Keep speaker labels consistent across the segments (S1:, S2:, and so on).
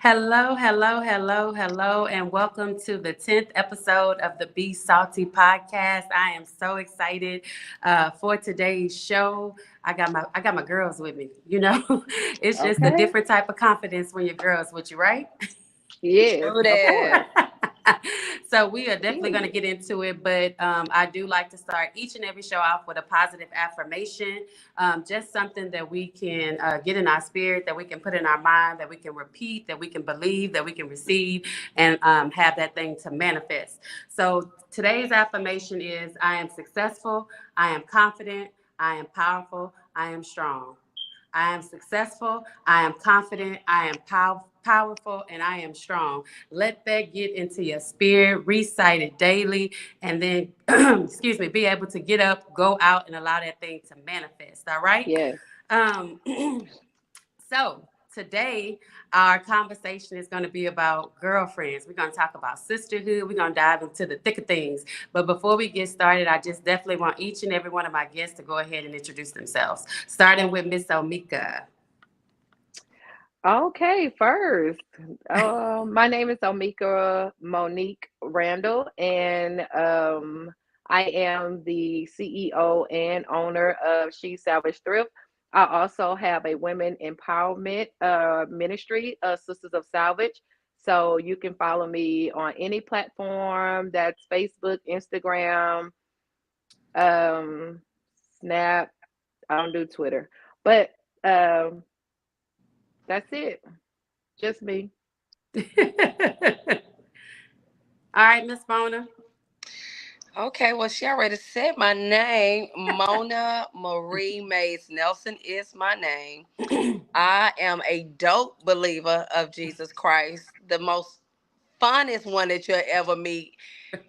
S1: Hello, hello, hello, hello, and welcome to the 10th episode of the Be Salty podcast. I am so excited for today's show. I got my girls with me. It's just a
S2: Okay.
S1: different type of confidence when your girls with you, right?
S2: Yes,
S3: True
S2: of course.
S3: that.
S1: So we are definitely going to
S2: Period.
S1: get into it, but I do like to start each and every show off with a positive affirmation, just something that we can get in our spirit, that we can put in our mind, that we can repeat, that we can believe, that we can receive, and have that thing to manifest. So today's affirmation is: I am successful, I am confident, I am powerful, I am strong. I am successful. I am confident. I am powerful, and I am strong. Let that get into your spirit. Recite it daily, and then, excuse me, be able to get up, go out, and allow that thing to manifest. All right.
S2: Yes.
S1: Um, So today, our conversation is going to be about girlfriends. We're going to talk about sisterhood. We're going to dive into the thick of things. But before we get started, I just definitely want each and every one of my guests to go ahead and introduce themselves, starting with Miss Omika.
S2: Okay, first, my name is Omika Monique Randall, and I am the CEO and owner of She Salvage Thrift. I also have a women empowerment ministry, Sisters of Salvage. So you can follow me on any platform that's Facebook, Instagram, um, Snap. I don't do Twitter, but um, that's it. Just me.
S1: All right, Miss Mona.
S3: Okay, well, she already said my name. Mona Marie Mays Nelson is my name. I am a dope believer of Jesus Christ, the most funnest one that you'll ever meet.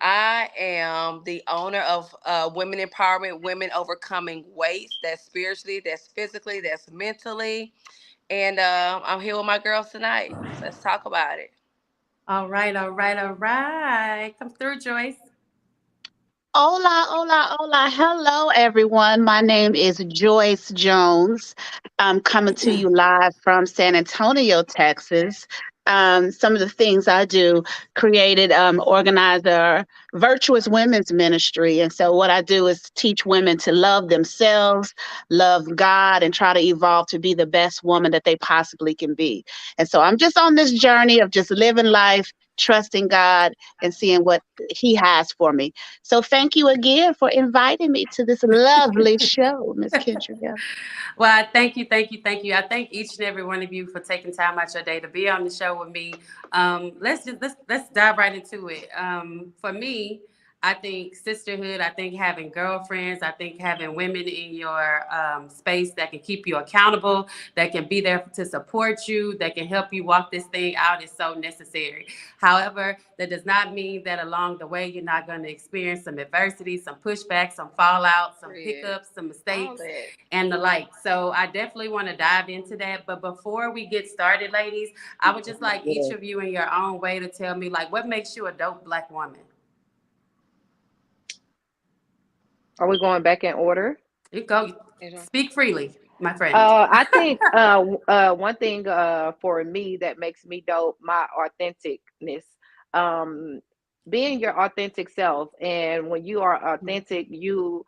S3: I am the owner of Women Empowerment, Women Overcoming Weights. That's spiritually, that's physically, that's mentally. And I'm here with my girls tonight. So let's talk about it.
S1: All right, all right, all right. Come through, Joyce.
S4: Hola, hola, hola. Hello, everyone. My name is Joyce Jones. I'm coming to you live from San Antonio, Texas. Some of the things I do: created, organizer, virtuous women's ministry. And so, what I do is teach women to love themselves, love God, and try to evolve to be the best woman that they possibly can be. And so, I'm just on this journey of just living life, trusting God, and seeing what He has for me. So thank you again for inviting me to this lovely show, Miss Kendra.
S1: Well, I thank you, thank you, thank you. I thank each and every one of you for taking time out your day to be on the show with me. Let's dive right into it. For me, I think sisterhood. I think having girlfriends. I think having women in your space that can keep you accountable, that can be there to support you, that can help you walk this thing out is so necessary. However, that does not mean that along the way you're not going to experience some adversity, some pushback, some fallout, some
S3: Period.
S1: hiccups, some
S3: All
S1: mistakes,
S3: that.
S1: and the like. So I definitely want to dive into that. But before we get started, ladies, I would just like each
S2: Yes.
S1: of you in your own way to tell me, like, what makes you a dope black woman?
S2: Are we going back in order?
S1: You go,
S3: You know?
S1: speak freely, my friend.
S2: I think one thing for me that makes me dope, my authenticness. Um, Being your authentic self, and when you are authentic, you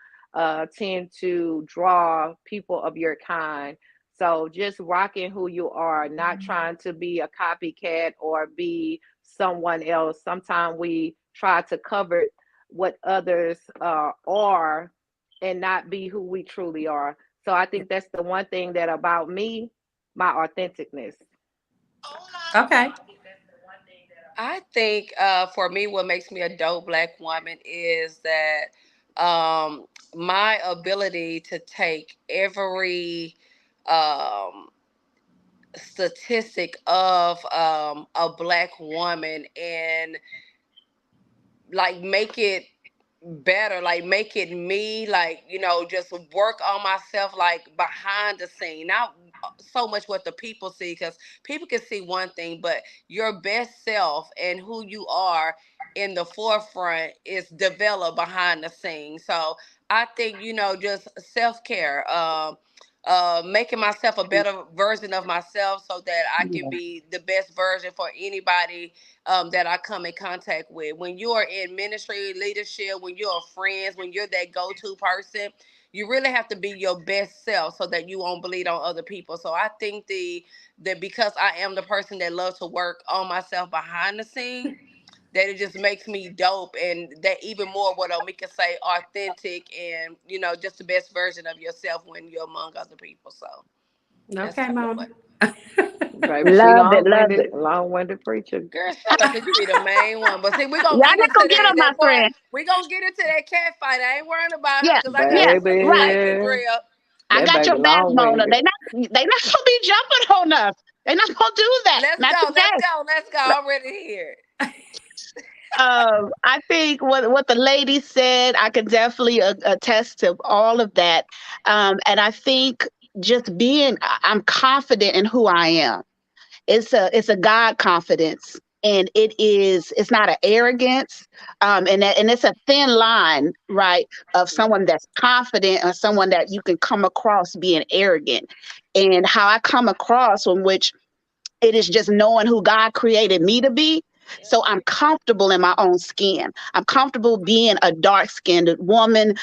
S2: tend to draw people of your kind. So just rocking who you are, not trying to be a copycat or be someone else. Sometimes we try to cover what others are and not be who we truly are. So I think that's the one thing that about me, my authenticness.
S1: Okay.
S3: I think for me, what makes me a dope black woman is that my ability to take every um, statistic of a black woman and like make it better, like make it me, like just work on myself, like behind the scene, not so much what the people see, because people can see one thing, but your best self and who you are in the forefront is developed behind the scenes. So I think just self-care, making myself a better version of myself so that I can
S4: Yeah.
S3: be the best version for anybody that I come in contact with. When you are in ministry, leadership, when you're friends, when you're that go-to person, you really have to be your best self so that you won't bleed on other people. So I think that because I am the person that loves to work on myself behind the scene, that it just makes me dope, and that even more what Omika say, authentic, and just the best version of yourself when you're among other people. So that's
S1: Okay,
S3: kind of
S1: Mona.
S3: what.
S2: Baby, she
S4: Love it, love it.
S2: long-winded preacher.
S3: Girl, shut up, cause you be the main one. But see, we're gonna
S4: Y'all
S3: get
S4: not
S3: into
S4: gonna get
S3: that
S4: on my
S3: that part.
S4: friend.
S3: We're gonna get into that cat fight. I ain't worrying about her
S4: Yeah,
S3: because I got
S4: yeah,
S3: my sister
S4: right.
S3: safety
S2: Baby,
S3: drill.
S4: I
S2: that
S4: got your
S2: baby
S4: back, Mona.
S2: long-winded.
S4: They not gonna be jumping on us. They not gonna do that.
S3: Let's
S4: Not
S3: go, let's
S4: today.
S3: go, let's go. I'm ready to hear it.
S4: I think what the lady said, I can definitely attest to all of that. And I think just I'm confident in who I am. It's a God confidence, and it's not an arrogance, and it's a thin line, right, of someone that's confident or someone that you can come across being arrogant, and how I come across in which it is just knowing who God created me to be. So I'm comfortable in my own skin. I'm comfortable being a dark skinned woman,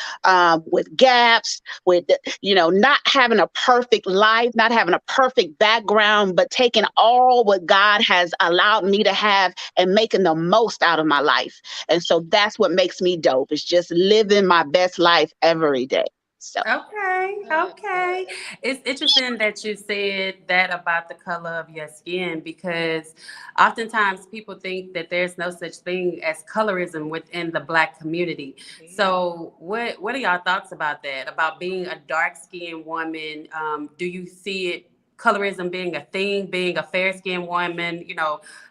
S4: with gaps, with, not having a perfect life, not having a perfect background, but taking all what God has allowed me to have and making the most out of my life. And so that's what makes me dope. It's just living my best life every day. So
S1: Okay,
S3: Good,
S1: okay.
S3: good.
S1: It's interesting that you said that about the color of your skin because oftentimes people think that there's no such thing as colorism within the Black community.
S3: Yeah.
S1: So, what are y'all thoughts about that? About being a dark skinned woman? Do you see it? Colorism being a thing, being a fair skinned woman,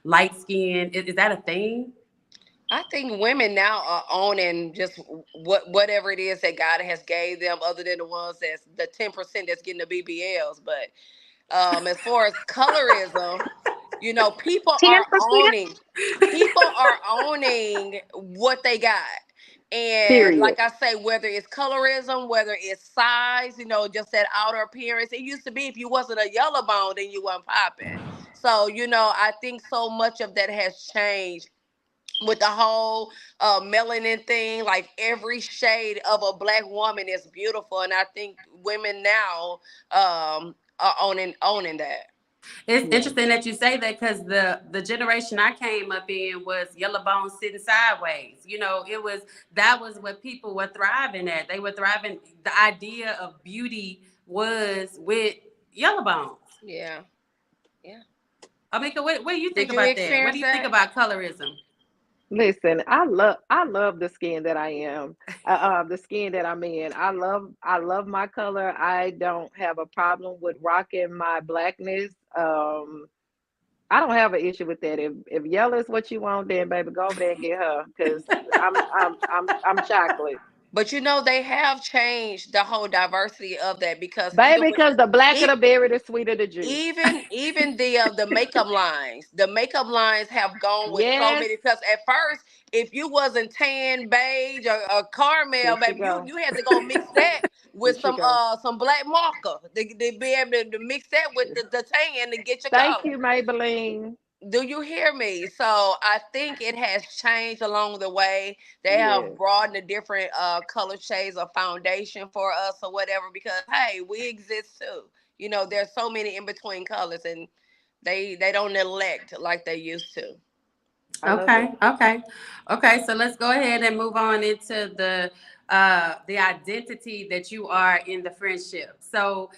S1: light skin, is that a thing?
S3: I think women now are owning just whatever it is that God has gave them, other than the ones that's the 10% that's getting the BBLs. But as far as colorism, people are
S4: 10%.
S3: owning what they got. And
S2: Period.
S3: like I say, whether it's colorism, whether it's size, just that outer appearance. It used to be if you wasn't a yellow bone, then you weren't popping. So, I think so much of that has changed with the whole melanin thing. Like every shade of a Black woman is beautiful, and I think women now are owning that.
S1: It's
S2: Yeah.
S1: interesting that you say that because the generation I came up in was yellow bones sitting sideways. That was what people were thriving at. They were thriving. The idea of beauty was with yellow bones.
S3: Yeah, yeah.
S1: Amika, what do you think
S3: Did you
S1: about that? What do
S3: experience
S1: you think
S3: that?
S1: about colorism?
S2: Listen, I love the skin that I am, the skin that I'm in. I love my color. I don't have a problem with rocking my blackness. I don't have an issue with that. If yellow is what you want, then baby, go over there and get her, cause I'm chocolate,
S3: But they have changed the whole diversity of that, because even
S2: baby.
S3: with
S2: Cause the blacker
S3: it,
S2: the berry, the sweeter the juice.
S3: even the makeup lines have gone with so
S2: Yes,
S3: many. Because at first, if you wasn't tan, beige, or
S2: here
S3: caramel,
S2: she
S3: baby, you
S2: go.
S3: you had to go mix that
S2: Here
S3: with
S2: she
S3: some
S2: go.
S3: some black marker to be able to mix that with the tan to get your
S2: Thank
S3: color.
S2: you, Maybelline.
S3: Do you hear me? So I think it has changed along the way. They have
S2: Yes,
S3: broadened the different color shades of foundation for us or whatever, because hey, we exist too. There's so many in between colors, and they don't elect like they used to.
S2: I love it.
S1: Okay, okay, okay. So let's go ahead and move on into the identity that you are in the friendship. So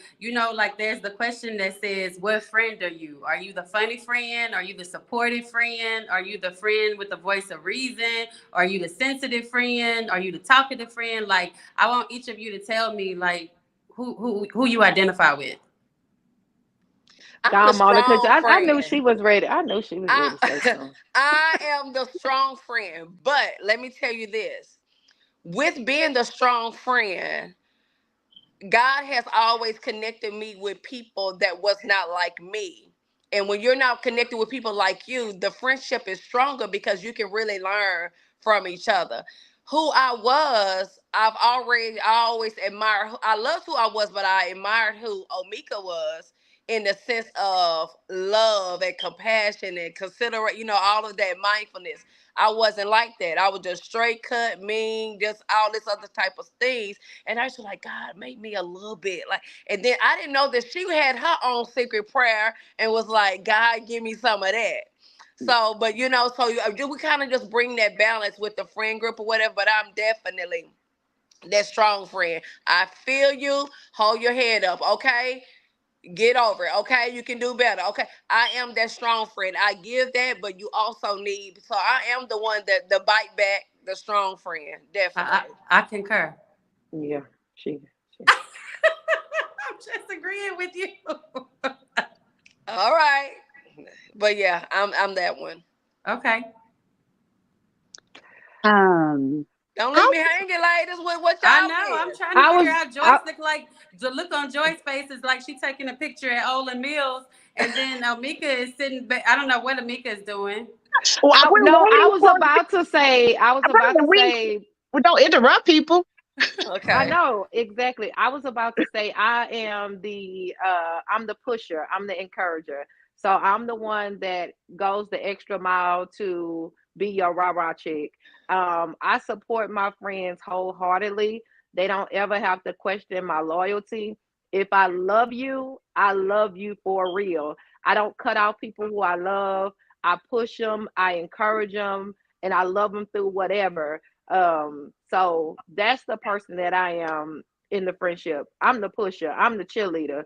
S1: like there's the question that says, "What friend are you? Are you the funny friend? Are you the supportive friend? Are you the friend with the voice of reason? Are you the sensitive friend? Are you the talkative friend?" Like I want each of you to tell me like who you identify with.
S3: I'm the
S2: Gone, Monica.
S3: strong
S2: I knew
S3: friend.
S2: she was ready. I knew she was ready to say
S3: I
S2: something.
S3: I am the strong friend. But let me tell you this: with being the strong friend, God has always connected me with people that was not like me. And when you're not connected with people like you, the friendship is stronger because you can really learn from each other. who I was, I always admired, I loved who I was, but I admired who Omika was in the sense of love and compassion and considerate, all of that mindfulness. I wasn't like that. I was just straight cut, mean, just all this other type of things. And I was like, God, make me a little bit like, and then I didn't know that she had her own secret prayer and was like, God, give me some of that. So, but we kind of just bring that balance with the friend group or whatever. But I'm definitely that strong friend. I feel you. Hold your head up, okay? Get over it, okay? You can do better, okay? I am that strong friend. I give that, but you also need. So I am the one that the bite back, the strong friend,
S1: I,
S3: definitely.
S1: I, I concur.
S2: Yeah, she.
S1: I'm just agreeing with you.
S3: All right, but yeah, I'm that one.
S1: Okay.
S4: Um,
S3: Don't leave
S4: I
S3: me hanging, ladies, with what
S1: I
S3: y'all
S1: know. I'm
S3: did.
S1: trying to
S2: I
S1: figure
S2: was
S1: out
S2: I,
S1: Joyce look like the look on Joyce's face is like she taking a picture at Olin Mills, and then Amika is sitting back. I don't know what Amika is doing.
S4: well,
S2: I
S4: we're
S2: no,
S4: waiting for.
S2: I was about
S4: Brother,
S2: to say
S4: we don't interrupt people.
S2: I
S3: Okay.
S2: know exactly. I was about to say I am I'm the pusher, I'm the encourager. So I'm the one that goes the extra mile to be your rah-rah chick. I support my friends wholeheartedly. They don't ever have to question my loyalty. If I love you for real. I don't cut out people who I love. I push them, I encourage them, and I love them through whatever. So that's the person that I am in the friendship. I'm the pusher, I'm the cheerleader.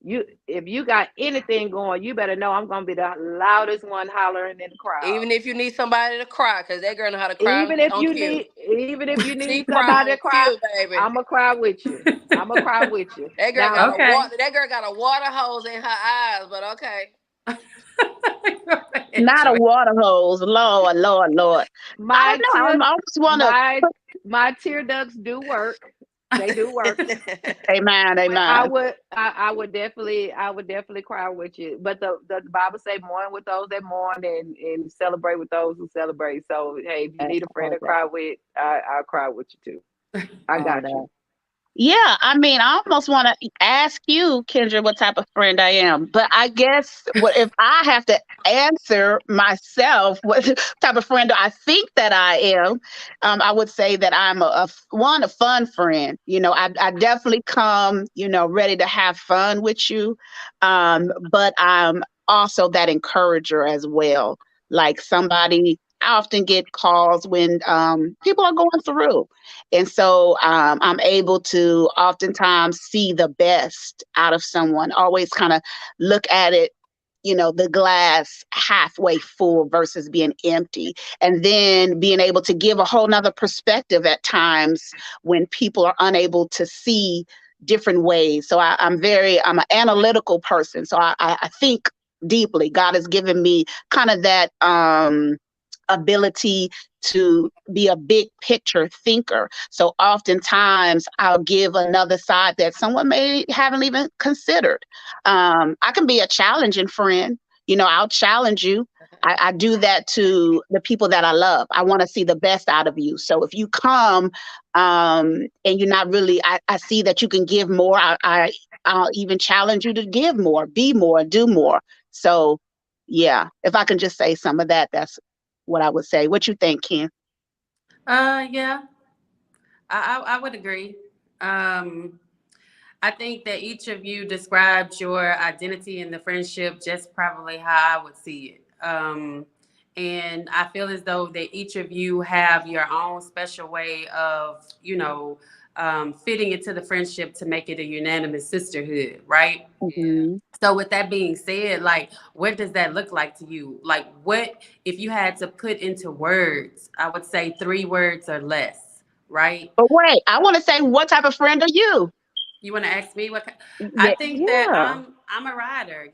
S2: If you got anything going, you better know I'm gonna be the loudest one hollering in the crowd.
S3: Even if you need somebody to cry, because that girl know how to cry on cue.
S2: Even if you
S3: She
S2: need
S3: cry
S2: somebody to
S3: on
S2: cry,
S3: cue, baby.
S2: I'ma cry with you. I'ma cry with you.
S3: That girl
S2: Now,
S3: got a
S1: Okay.
S3: water. That girl got a water hose in her eyes. But okay.
S1: Go ahead,
S4: Not a
S1: Joyce.
S4: water hose. Lord, Lord, Lord. I
S2: my
S4: don't know.
S2: tear
S4: I almost want to.
S2: my tear ducts do work. They do work.
S4: Amen,
S2: But
S4: amen.
S2: I would definitely cry with you. But the Bible say mourn with those that mourn and celebrate with those who celebrate. So hey, if you
S4: That's
S2: need a friend
S4: all
S2: to
S4: that.
S2: cry with, I'll cry with you too. I
S4: All
S2: got
S4: that.
S2: you.
S4: Yeah, I mean, I almost want to ask you, Kendra, what type of friend I am. But I guess what if I have to answer myself, what type of friend do I think that I am? I would say that I'm a fun friend. I definitely come, ready to have fun with you. But I'm also that encourager as well. Like somebody, I often get calls when people are going through. And so I'm able to oftentimes see the best out of someone, always kind of look at it, the glass halfway full versus being empty. And then being able to give a whole nother perspective at times when people are unable to see different ways. So I'm an analytical person. So I think deeply. God has given me kind of that ability to be a big picture thinker. So oftentimes I'll give another side that someone may haven't even considered. I can be a challenging friend. I'll challenge you. I do that to the people that I love. I want to see the best out of you. So if you come and you're not really, I see that you can give more. I'll even challenge you to give more, be more, do more. So yeah, if I can just say some of that, that's what I would say. What you think, Ken?
S1: Yeah, I would agree. Um, I think that each of you described your identity in the friendship just probably how I would see it. And I feel as though that each of you have your own special way of, fitting into the friendship to make it a unanimous sisterhood, right?
S3: Yeah.
S4: Hmm.
S1: So with that being said, like, what does that look like to you? Like, what if you had to put into words? I would say 3 words or less, right?
S4: But wait, I want to say, what type of friend are you?
S1: You want to ask me what? I
S4: Yeah.
S1: think that
S2: Yeah.
S1: I'm a rider.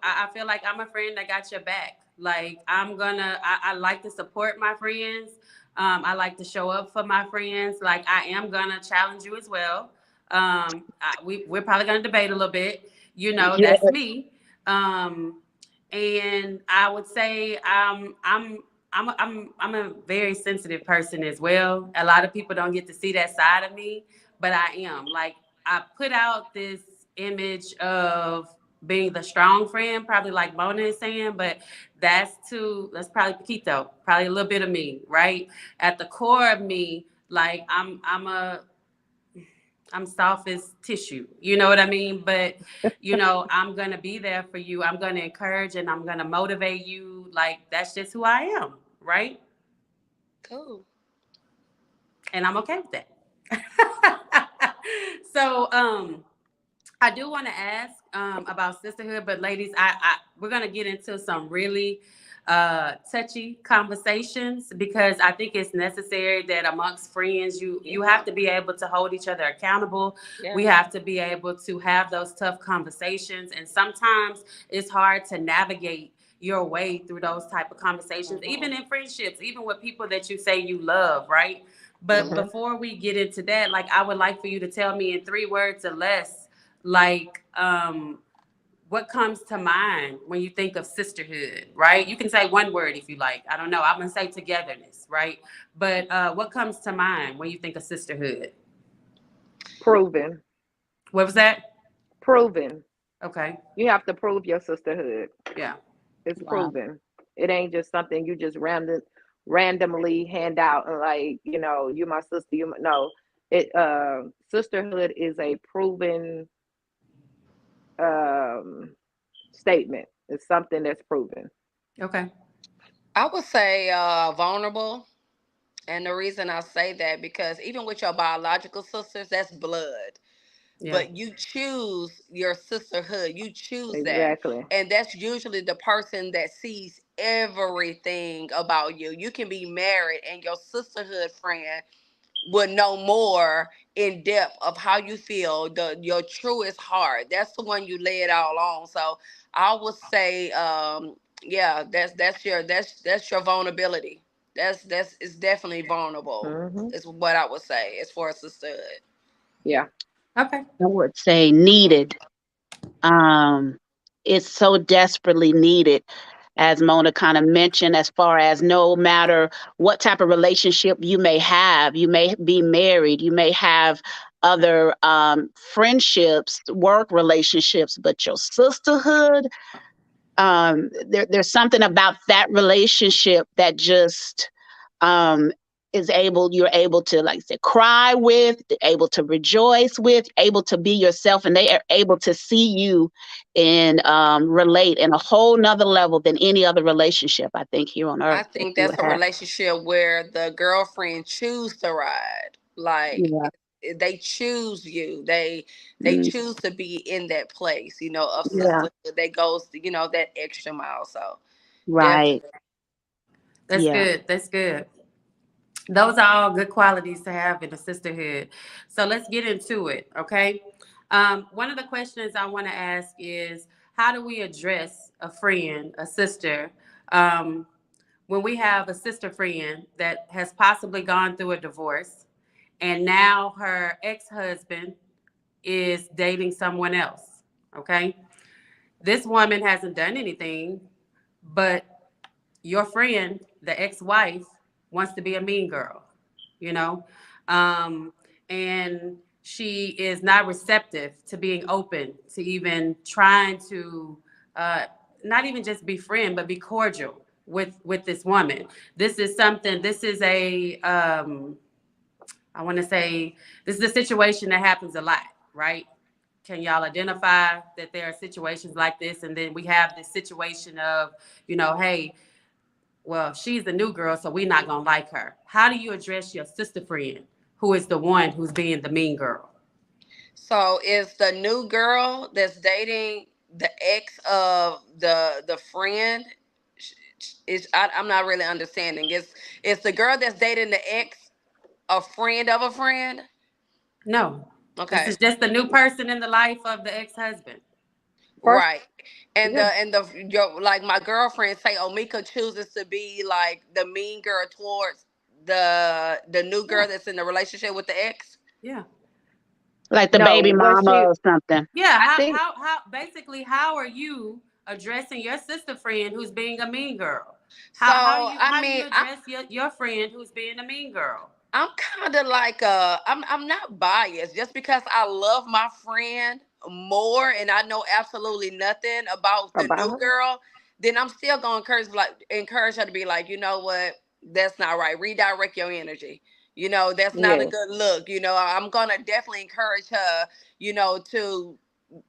S1: I feel like I'm a friend that got your back. Like I like to support my friends. I like to show up for my friends. Like I am gonna challenge you as well. We're probably gonna debate a little bit.
S4: Yeah.
S1: That's me. Um, and I would say I'm I'm a very sensitive person as well. A lot of people don't get to see that side of me, but I am. Like I put out this image of being the strong friend, probably like Mona is saying, but that's probably Paquito, probably a little bit of me, right? At the core of me, like I'm soft as tissue. You know what I mean? But I'm gonna be there for you. I'm gonna encourage and I'm gonna motivate you. Like that's just who I am, right?
S3: Cool.
S1: And I'm okay with that. So I do want to ask about sisterhood, but ladies, we're gonna get into some really touchy conversations because I think it's necessary that amongst friends, you have to be able to hold each other accountable.
S3: Yeah.
S1: We have to be able to have those tough conversations, and sometimes it's hard to navigate your way through those type of conversations, even in friendships, even with people that you say you love, right? But before we get into that, like I would like for you to tell me in 3 words or less, like what comes to mind when you think of sisterhood, right? You can say 1 word if you like. I don't know. I'm gonna say togetherness, right? But what comes to mind when you think of sisterhood?
S2: Proven.
S1: What was that?
S2: Proven.
S1: Okay.
S2: You have to prove your sisterhood.
S1: Yeah.
S2: It's
S4: Wow.
S2: proven. It ain't just something you just randomly hand out and like, you my sister, no. It sisterhood is a proven um statement. It's something that's proven.
S1: Okay.
S3: I would say vulnerable. And the reason I say that because even with your biological sisters, that's blood.
S1: Yeah.
S3: But you choose your sisterhood. You choose that.
S2: Exactly.
S3: And that's usually the person that sees everything about you. You can be married and your sisterhood friend would know more in depth of how you feel, your truest heart. That's the one you lay it all on. So I would say, yeah, that's your vulnerability. That's it's definitely vulnerable.
S2: Hmm.
S3: Is what I would say as far as sisterhood.
S2: Yeah.
S1: Okay.
S4: I would say needed. Um, it's so desperately needed, as Mona kind of mentioned, as far as no matter what type of relationship you may be married, you may have other friendships, work relationships, but your sisterhood, there's something about that relationship that just um, you're able to, like I said, cry with, able to rejoice with, able to be yourself, and they are able to see you and relate in a whole nother level than any other relationship I think here on
S3: I
S4: earth that
S3: think
S4: you would
S3: that's a
S4: have.
S3: relationship where the girlfriend choose to ride. Like
S4: Yeah.
S3: they choose you. They
S4: Mm,
S3: choose to be in that place, of
S4: yeah.
S3: sisterhood that goes, that extra mile. So
S4: Right.
S3: definitely.
S1: That's
S4: Yeah.
S1: good. That's good. Those are all good qualities to have in a sisterhood. So let's get into it, okay? One of the questions I want to ask is how do we address a friend, a sister, um, when we have a sister friend that has possibly gone through a divorce and now her ex husband is dating someone else, okay? This woman hasn't done anything, but your friend, the ex-wife, wants to be a mean girl, you know, um, and she is not receptive to being open to even trying to uh, not even just be friend, but be cordial with this woman. This is something. This is a I want to say this is a situation that happens a lot, right? Can y'all identify that there are situations like this, and then we have this situation of, hey, well, she's the new girl, so we're not gonna like her. How do you address your sister friend who is the one who's being the mean girl?
S3: So is the new girl that's dating the ex of the friend? I'm not really understanding. Is the girl that's dating the ex a friend of a friend?
S1: No, this
S3: Okay.
S1: is just the new person in the life of the ex-husband.
S2: First,
S3: Right. And
S2: yeah.
S3: your like my girlfriend say Omika chooses to be like the mean girl towards the new
S1: Yeah,
S3: girl that's in the relationship with the ex.
S1: yeah,
S4: Like the
S2: No,
S4: baby
S2: what
S4: mama
S2: she
S4: or something.
S1: yeah.
S2: I
S1: How
S2: think
S1: how how basically how are you addressing your sister friend who's being a mean girl?
S3: So
S1: How do you address your friend who's being a mean girl?
S3: I'm kind of like I'm not biased just because I love my friend more and I know absolutely nothing about the
S2: About
S3: new
S2: her?
S3: girl, then I'm still gonna encourage her to be like, you know what, that's not right. Redirect your energy. You know, that's not a
S2: Yes.
S3: good look. You know, I'm gonna definitely encourage her, you know, to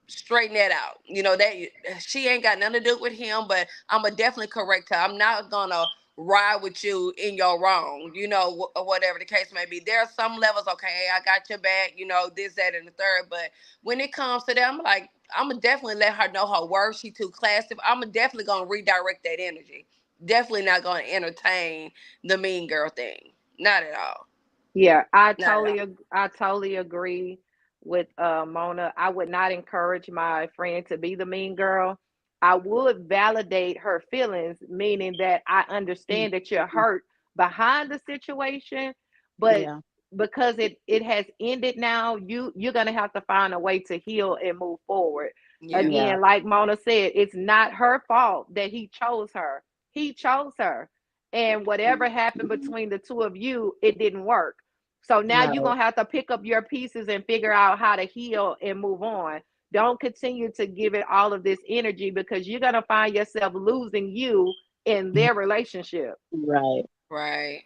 S3: straighten that out. You know, that she ain't got nothing to do with him, but I'm gonna definitely correct her. I'm not gonna ride with you in your wrong, you know, whatever the case may be. There are some levels, okay, hey, I got your back, you know, this, that, and the third. But when it comes to that, I'm like, I'm gonna definitely let her know her worth. She too classy. I'm definitely gonna redirect that energy. Definitely not gonna entertain the mean girl thing. Not at all.
S2: Yeah,
S3: Not at all.
S2: I totally agree with Mona. I would not encourage my friend to be the mean girl. I would validate her feelings, meaning that I understand that you're hurt behind the situation, but
S4: Yeah.
S2: because it has ended now, you're gonna have to find a way to heal and move forward.
S3: Yeah.
S4: Yeah.
S2: Again, like Mona said, it's not her fault that he chose her. He chose her. And whatever happened between the two of you, it didn't work. So now you're
S4: Right.
S2: gonna have to pick up your pieces and figure out how to heal and move on. Don't continue to give it all of this energy because you're gonna find yourself losing you in their relationship.
S4: Right.
S3: Right.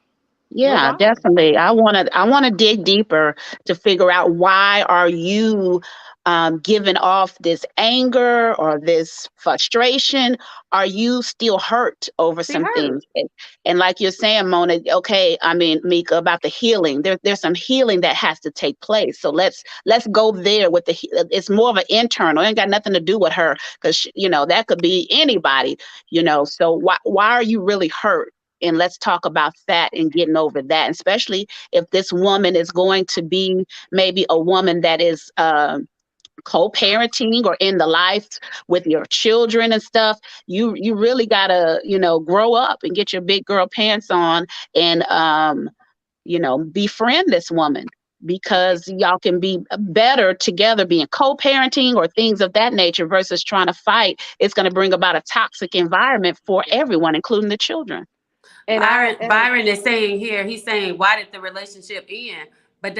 S2: Move
S4: Yeah,
S2: on.
S4: definitely. I want to dig deeper to figure out why are you giving off this anger or this frustration? Are you still hurt over
S2: She
S4: some
S2: hurt.
S4: things? And like you're saying, Mona, okay, I mean, Mika, about the healing. There's some healing that has to take place. So let's go there with it's more of an internal. It ain't got nothing to do with her because that could be anybody. So why are you really hurt? And let's talk about that and getting over that, and especially if this woman is going to be maybe a woman that is co-parenting or in the life with your children and stuff. You really gotta grow up and get your big girl pants on and befriend this woman because y'all can be better together being co-parenting or things of that nature versus trying to fight. It's going to bring about a toxic environment for everyone, including the children.
S2: And I and
S1: Byron is saying here, he's saying, why did the relationship end?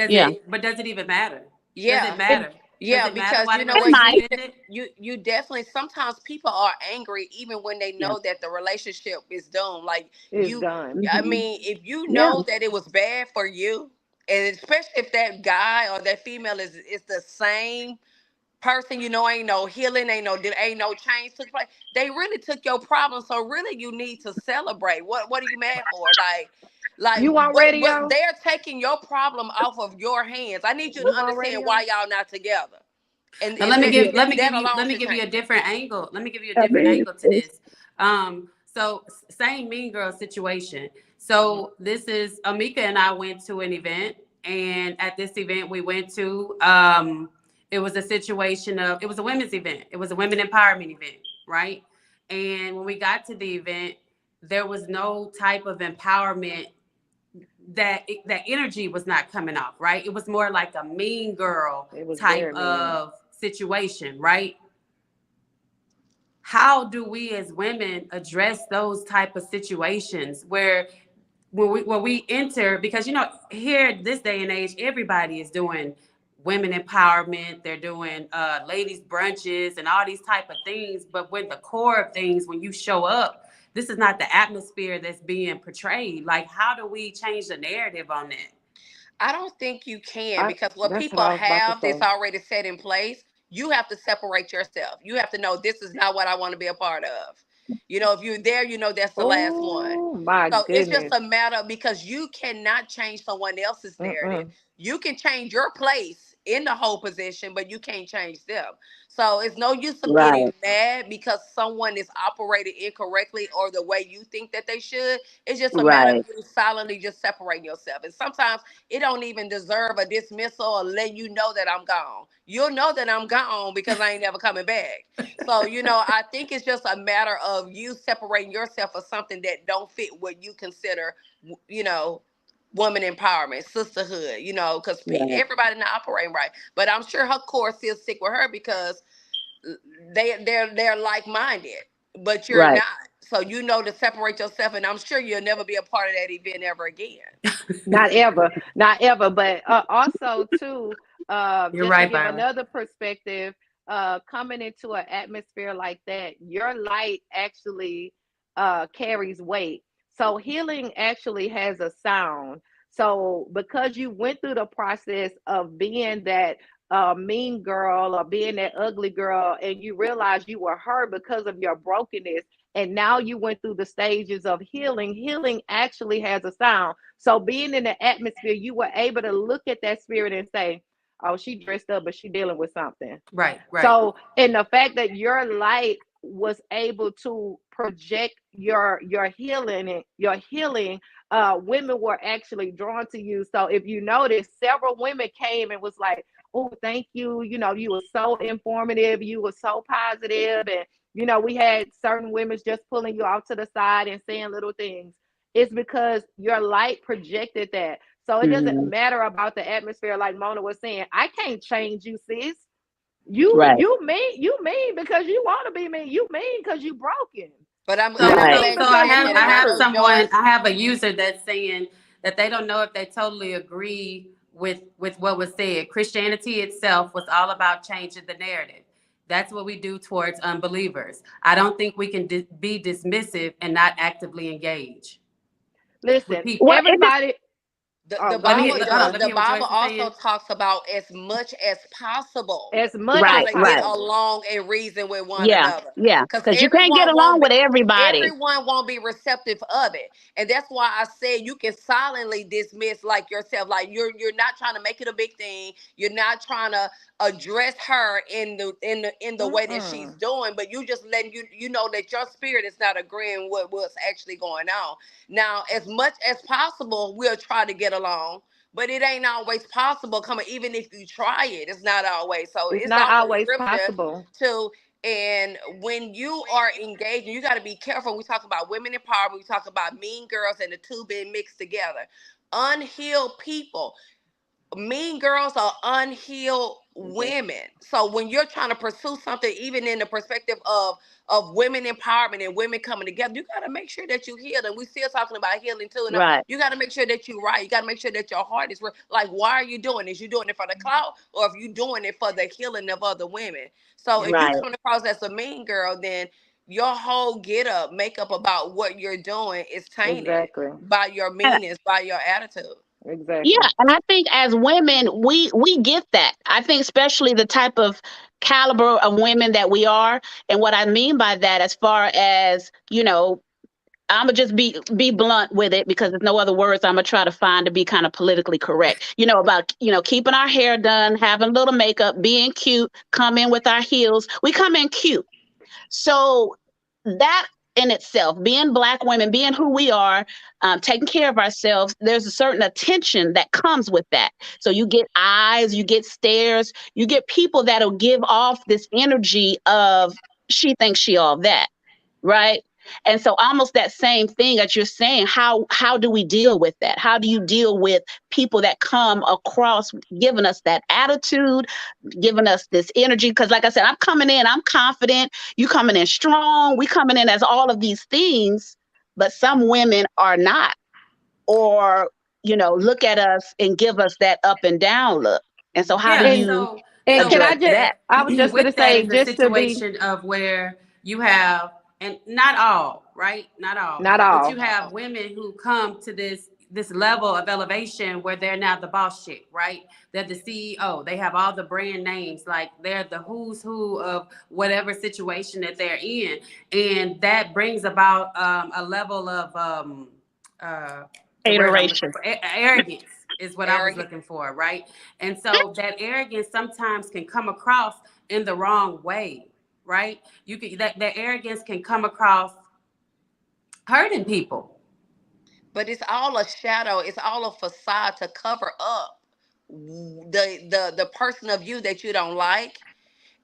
S4: Yeah,
S1: But does it even matter? Does it
S3: Yeah.
S2: it
S1: matter? Does
S3: Yeah,
S1: it matter
S3: because
S1: why
S3: you
S1: the
S3: know
S4: it
S3: what,
S1: relationship
S4: might.
S1: ended?
S3: you definitely sometimes people are angry even when they
S4: Yeah.
S3: know that the relationship is done. Like
S2: is
S3: you,
S2: done.
S3: I
S4: Hmm.
S3: mean, if you
S4: Yeah.
S3: know that it was bad for you, and especially if that guy or that female is the same person, you know, ain't no healing, ain't no change took place. They really took your problem, so really you need to celebrate. What are you mad for? Like
S2: You on
S3: what
S2: radio?
S3: they're taking your problem off of your hands. I need you to
S2: You on
S3: understand why
S2: radio?
S3: y'all not together.
S1: Now
S3: That alone
S1: let me
S3: should
S1: give you a
S3: change it.
S1: different angle. Let me give you a
S4: I
S1: different
S4: mean,
S1: angle to this. So same mean girl situation.
S3: Mhm.
S1: So this is Amika and I went to an event, and at this event we went to, it was a situation of, it was a women's event. It was a women empowerment event, right? And when we got to the event, there was no type of empowerment, that energy was not coming off, right? It was more like a mean girl
S2: It was
S1: type
S2: very mean.
S1: of situation, right? How do we as women address those type of situations where when we enter, because here this day and age everybody is doing women empowerment, they're doing ladies brunches and all these type of things, but when the core of things, when you show up, this is not the atmosphere that's being portrayed. Like, how do we change the narrative on that?
S3: I don't think you can
S2: I
S3: because what
S2: That's what
S3: people
S2: I was about to
S3: have that's
S2: say.
S3: already set in place, you have to separate yourself. You have to know this is not what I want to be a part of. You know, if you're there, you know that's the last one.
S2: Oh my
S3: So it's just
S2: goodness.
S3: a matter because you cannot change someone else's narrative.
S2: Mm-mm.
S3: You can change your place in the whole position, but you can't change them. So it's no use of
S4: right,
S3: getting mad because someone is operating incorrectly or the way you think that they should. It's just a matter of
S4: right,
S3: you silently just separating yourself. And sometimes it don't even deserve a dismissal or let you know that I'm gone. You'll know that I'm gone because I ain't never coming back. So, I think it's just a matter of you separating yourself for something that don't fit what you consider, you know, woman empowerment, sisterhood, because
S4: right.
S3: everybody not operating right. But I'm sure her core still stick with her because they're like-minded, but you're
S4: Right.
S3: not. So you know to separate yourself, and I'm sure you'll never be a part of that event ever again.
S2: Not ever, not ever. But also too,
S1: You're
S2: just to
S1: right,
S2: give
S1: Byron.
S2: another perspective, coming into an atmosphere like that, your light actually carries weight. So healing actually has a sound. So because you went through the process of being that mean girl or being that ugly girl, and you realize you were hurt because of your brokenness, and now you went through the stages of healing. Healing actually has a sound. So being in the atmosphere, you were able to look at that spirit and say, "Oh, she dressed up, but she dealing with something."
S1: Right, right,
S2: So, and the fact that your light was able to project your healing and your healing, women were actually drawn to you. So if you notice, several women came and was like, "Oh, thank you. You know, you were so informative. You were so positive." And we had certain women just pulling you off to the side and saying little things. It's because your light projected that. So it doesn't
S4: Hmm.
S2: matter about the atmosphere, like Mona was saying. I can't change you, sis. You
S4: Right.
S2: you mean because you want to be mean. You mean because you broken.
S3: But
S2: You
S3: I'm
S4: Right.
S2: mean
S3: glad
S1: so
S3: you
S2: because
S3: mentioned
S2: you
S3: it.
S1: I
S3: And I
S1: have
S2: hurt.
S3: know
S1: someone,
S3: Joyce.
S1: I have a user that's saying that they don't know if they totally agree with what was said. Christianity itself was all about changing the narrative. That's what we do towards unbelievers. I don't think we can be dismissive and not actively engage with
S2: Listen,
S1: people.
S4: Well, it just
S2: everybody.
S3: The
S2: Oh, go
S1: Let me
S3: Bible
S2: ahead,
S1: hold on.
S3: the,
S2: Joy.
S1: Let me
S3: the
S1: hear what
S3: Bible
S1: Joyce is
S3: also
S1: saying.
S3: talks about as much as possible
S2: As much
S3: try
S2: as
S4: right,
S3: to get
S4: right.
S2: possible.
S3: along and reason with one
S4: Yeah,
S3: another,
S4: yeah.
S3: because
S4: Because you can't get along with everybody.
S3: everyone won't be receptive of it. And that's why I said you can silently dismiss like yourself, like you're not trying to make it a big thing, you're not trying to address her in the way that she's
S2: Mm-mm.
S3: doing, but you just letting you know that your spirit is not agreeing with what's actually going on. Now, as much as possible, we'll try to get along, but it ain't always possible. Coming, even if you try it, it's not always. So
S2: It's
S3: it's
S2: not
S3: also
S2: always
S3: scripture
S2: possible.
S3: to. And when you are engaging, you got to be careful. We talk about women empowerment. We talk about mean girls and the two being mixed together. Unhealed people, mean girls are unhealed
S2: Exactly.
S3: women. So when you're trying to pursue something, even in the perspective of women empowerment and women coming together, you got to make sure that you heal. And we still talking about healing too. And
S4: Right,
S3: you got to make sure that you're right. You got to make sure that your heart is real. Like, why are you doing this? You doing it for the clout, or if you doing it for the healing of other women? So if you
S4: right.
S3: come across as a mean girl, then your whole get up, makeup about what you're doing is tainted
S2: Exactly.
S3: by your meanness, by your attitude.
S2: Exactly.
S4: Yeah, and I think as women, we get that. I think especially the type of caliber of women that we are, and what I mean by that, as far as I'm gonna just be blunt with it because there's no other words I'm gonna try to find to be kind of politically correct. About keeping our hair done, having a little makeup, being cute, come in with our heels. We come in cute. So that in itself, being Black women, being who we are, taking care of ourselves, there's a certain attention that comes with that. So you get eyes, you get stares, you get people that'll give off this energy of she thinks she all that, right? And so almost that same thing that you're saying, how do we deal with that? How do you deal with people that come across giving us that attitude, giving us this energy? Because like I said, I'm coming in, I'm confident, you coming in strong, we coming in as all of these things, but some women are not, or look at us and give us that up and down look. And so how do
S1: Yeah.
S2: And
S4: you
S2: and
S1: So
S2: can
S4: address
S2: I
S1: with
S2: just?
S4: that?
S1: that,
S2: I was just gonna
S1: with that
S2: say,
S1: is a
S2: just to be.
S1: situation of where you have, and not all, right? Not all,
S2: Not
S1: but you
S2: all.
S1: have women who come to this level of elevation where they're now the boss chick, right? They're the CEO. They have all the brand names, like they're the who's who of whatever situation that they're in, and that brings about a level of uh, the word I'm looking
S4: Hateration.
S1: for, arrogance is what I was
S3: Arrogant.
S1: looking for, right? And so that arrogance sometimes can come across in the wrong way, right? You can that arrogance can come across hurting people.
S3: But it's all a shadow. It's all a facade to cover up the person of you that you don't like.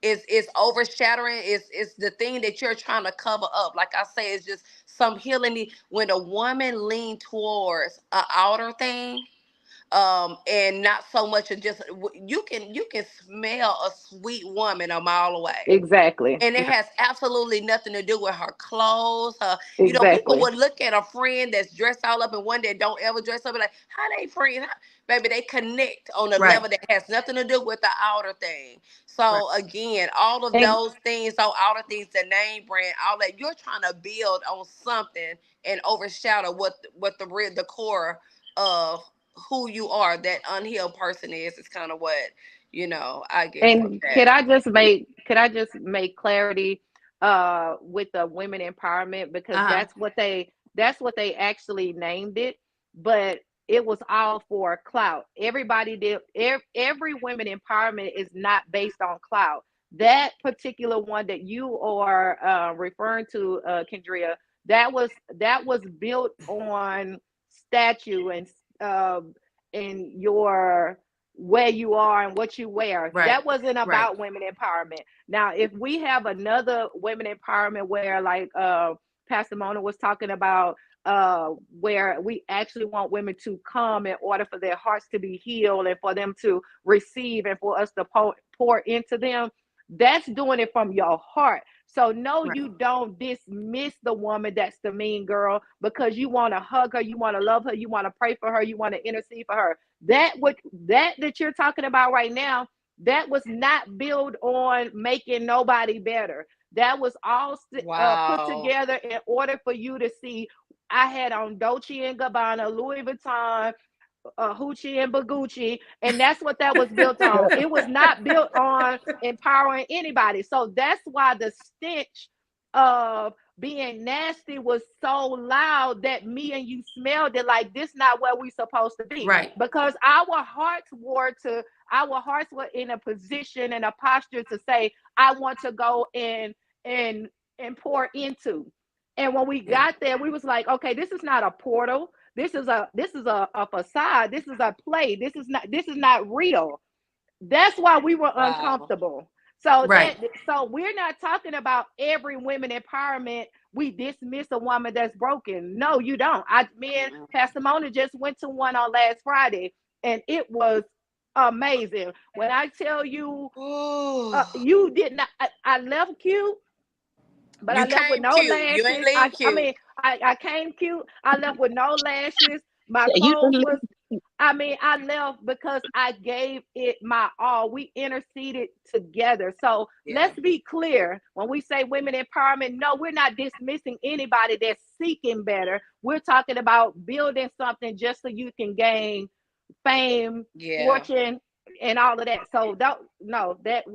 S3: Is overshadowing. It's the thing that you're trying to cover up. Like I say, it's just some healing. When a woman lean towards an outer thing, and not so much of just you can smell a sweet woman a mile away.
S2: Exactly.
S3: And it has absolutely nothing to do with her clothes. People
S2: Exactly.
S3: would look at a friend that's dressed all up and one that don't ever dress up and like, how they friends? Baby, they connect on a
S1: Right.
S3: level that has nothing to do with the outer thing.
S1: Right.
S3: So again, all of
S2: And
S3: those things, so outer things, the name brand, all that, you're trying to build on something and overshadow what the core of who you are, that unhealed person is kind of what I get from
S2: And
S3: that.
S2: could I just make clarity with the women empowerment, because
S1: Uh-huh.
S2: that's what they actually named it, but it was all for clout. Everybody did every women empowerment is not based on clout. That particular one that you are referring to, Kendria, that was built on statue uh, and your where you are and what you wear.
S1: Right.
S2: That wasn't
S1: Right.
S2: about women empowerment. Now, if we have another women empowerment where, like Pastor Mona was talking about, where we actually want women to come in order for their hearts to be healed and for them to receive and for us to pour into them, that's doing it from your heart. So no,
S1: Right.
S2: you don't dismiss the woman that's the mean girl because you want to hug her, you want to love her, you want to pray for her, you want to intercede for her. That you're talking about right now, that was not built on making nobody better. That was all put
S3: Wow.
S2: together in order for you to see. I had on Dolce and Gabbana, Louis Vuitton, Hoochie and Bagucci, and that's what that was built on. It was not built on empowering anybody. So that's why the stench of being nasty was so loud that me and you smelled it like this not where we supposed to be,
S1: Right.
S2: because our hearts were in a position and a posture to say, I want to go and pour into. And when we
S1: Yeah.
S2: got there, we was like, okay, this is not a portal. This is a facade. This is a play. This is not real. That's why we were
S3: Wow.
S2: uncomfortable. So
S1: Right.
S2: we're not talking about every women empowerment. We dismiss a woman that's broken. No, you don't. Me and
S3: Mm-mm.
S2: Pastor Mona just went to one on last Friday, and it was amazing. When I tell you,
S3: Ooh.
S2: you did not. I left cute, but I
S3: You
S2: left with
S3: came
S2: no
S3: cute. You ain't
S2: lashes.
S3: leave
S2: I
S3: cute.
S2: mean, I came cute. I left with no lashes. My
S4: You
S2: clothes was, I mean, I left because I gave it my all. We interceded together. So
S3: Yeah.
S2: let's be clear. When we say women empowerment, no, we're not dismissing anybody that's seeking better. We're talking about building something just so you can gain fame,
S3: Yeah.
S2: fortune, and all of that. So no, that's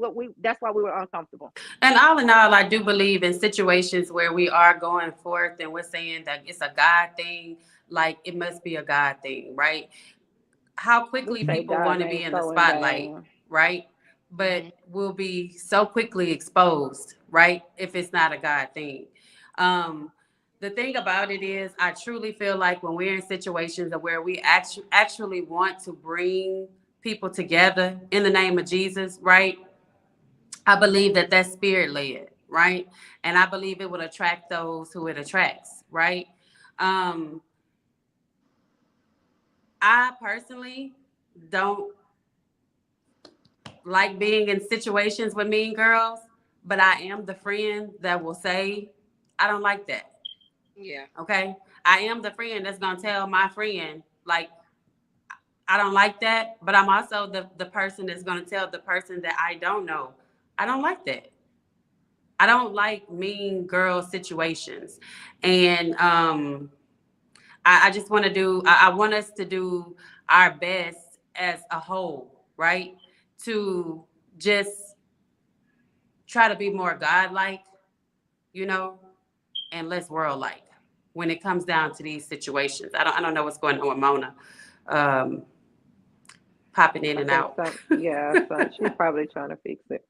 S2: why we were uncomfortable.
S1: And all in all, I do believe in situations where we are going forth and we're saying that it's a God thing, like it must be a God thing, right? How
S2: We
S1: quickly
S2: say
S1: people
S2: God
S1: want to
S2: name
S1: be in the
S2: so in
S1: spotlight,
S2: vain.
S1: right? But
S3: Hmm.
S1: will be so quickly exposed, right? If it's not a God thing. Um, the thing about it is, I truly feel like when we're in situations of where we actually want to bring people together in the name of Jesus, right? I believe that that's spirit led, right? And I believe it will attract those who it attracts, right? Um, I personally don't like being in situations with mean girls, but I am the friend that will say, I don't like that.
S3: Yeah.
S1: Okay. I am the friend that's going to tell my friend, like, I don't like that. But I'm also the person that's going to tell the person that I don't know, I don't like that. I don't like mean girl situations. And I just want to I want us to do our best as a whole, right? To just try to be more godlike, you know, and less world-like when it comes down to these situations. I don't know what's going on with Mona, um, popping in
S2: I
S1: and
S2: think
S1: out.
S2: some, yeah, so she's probably trying to fix it.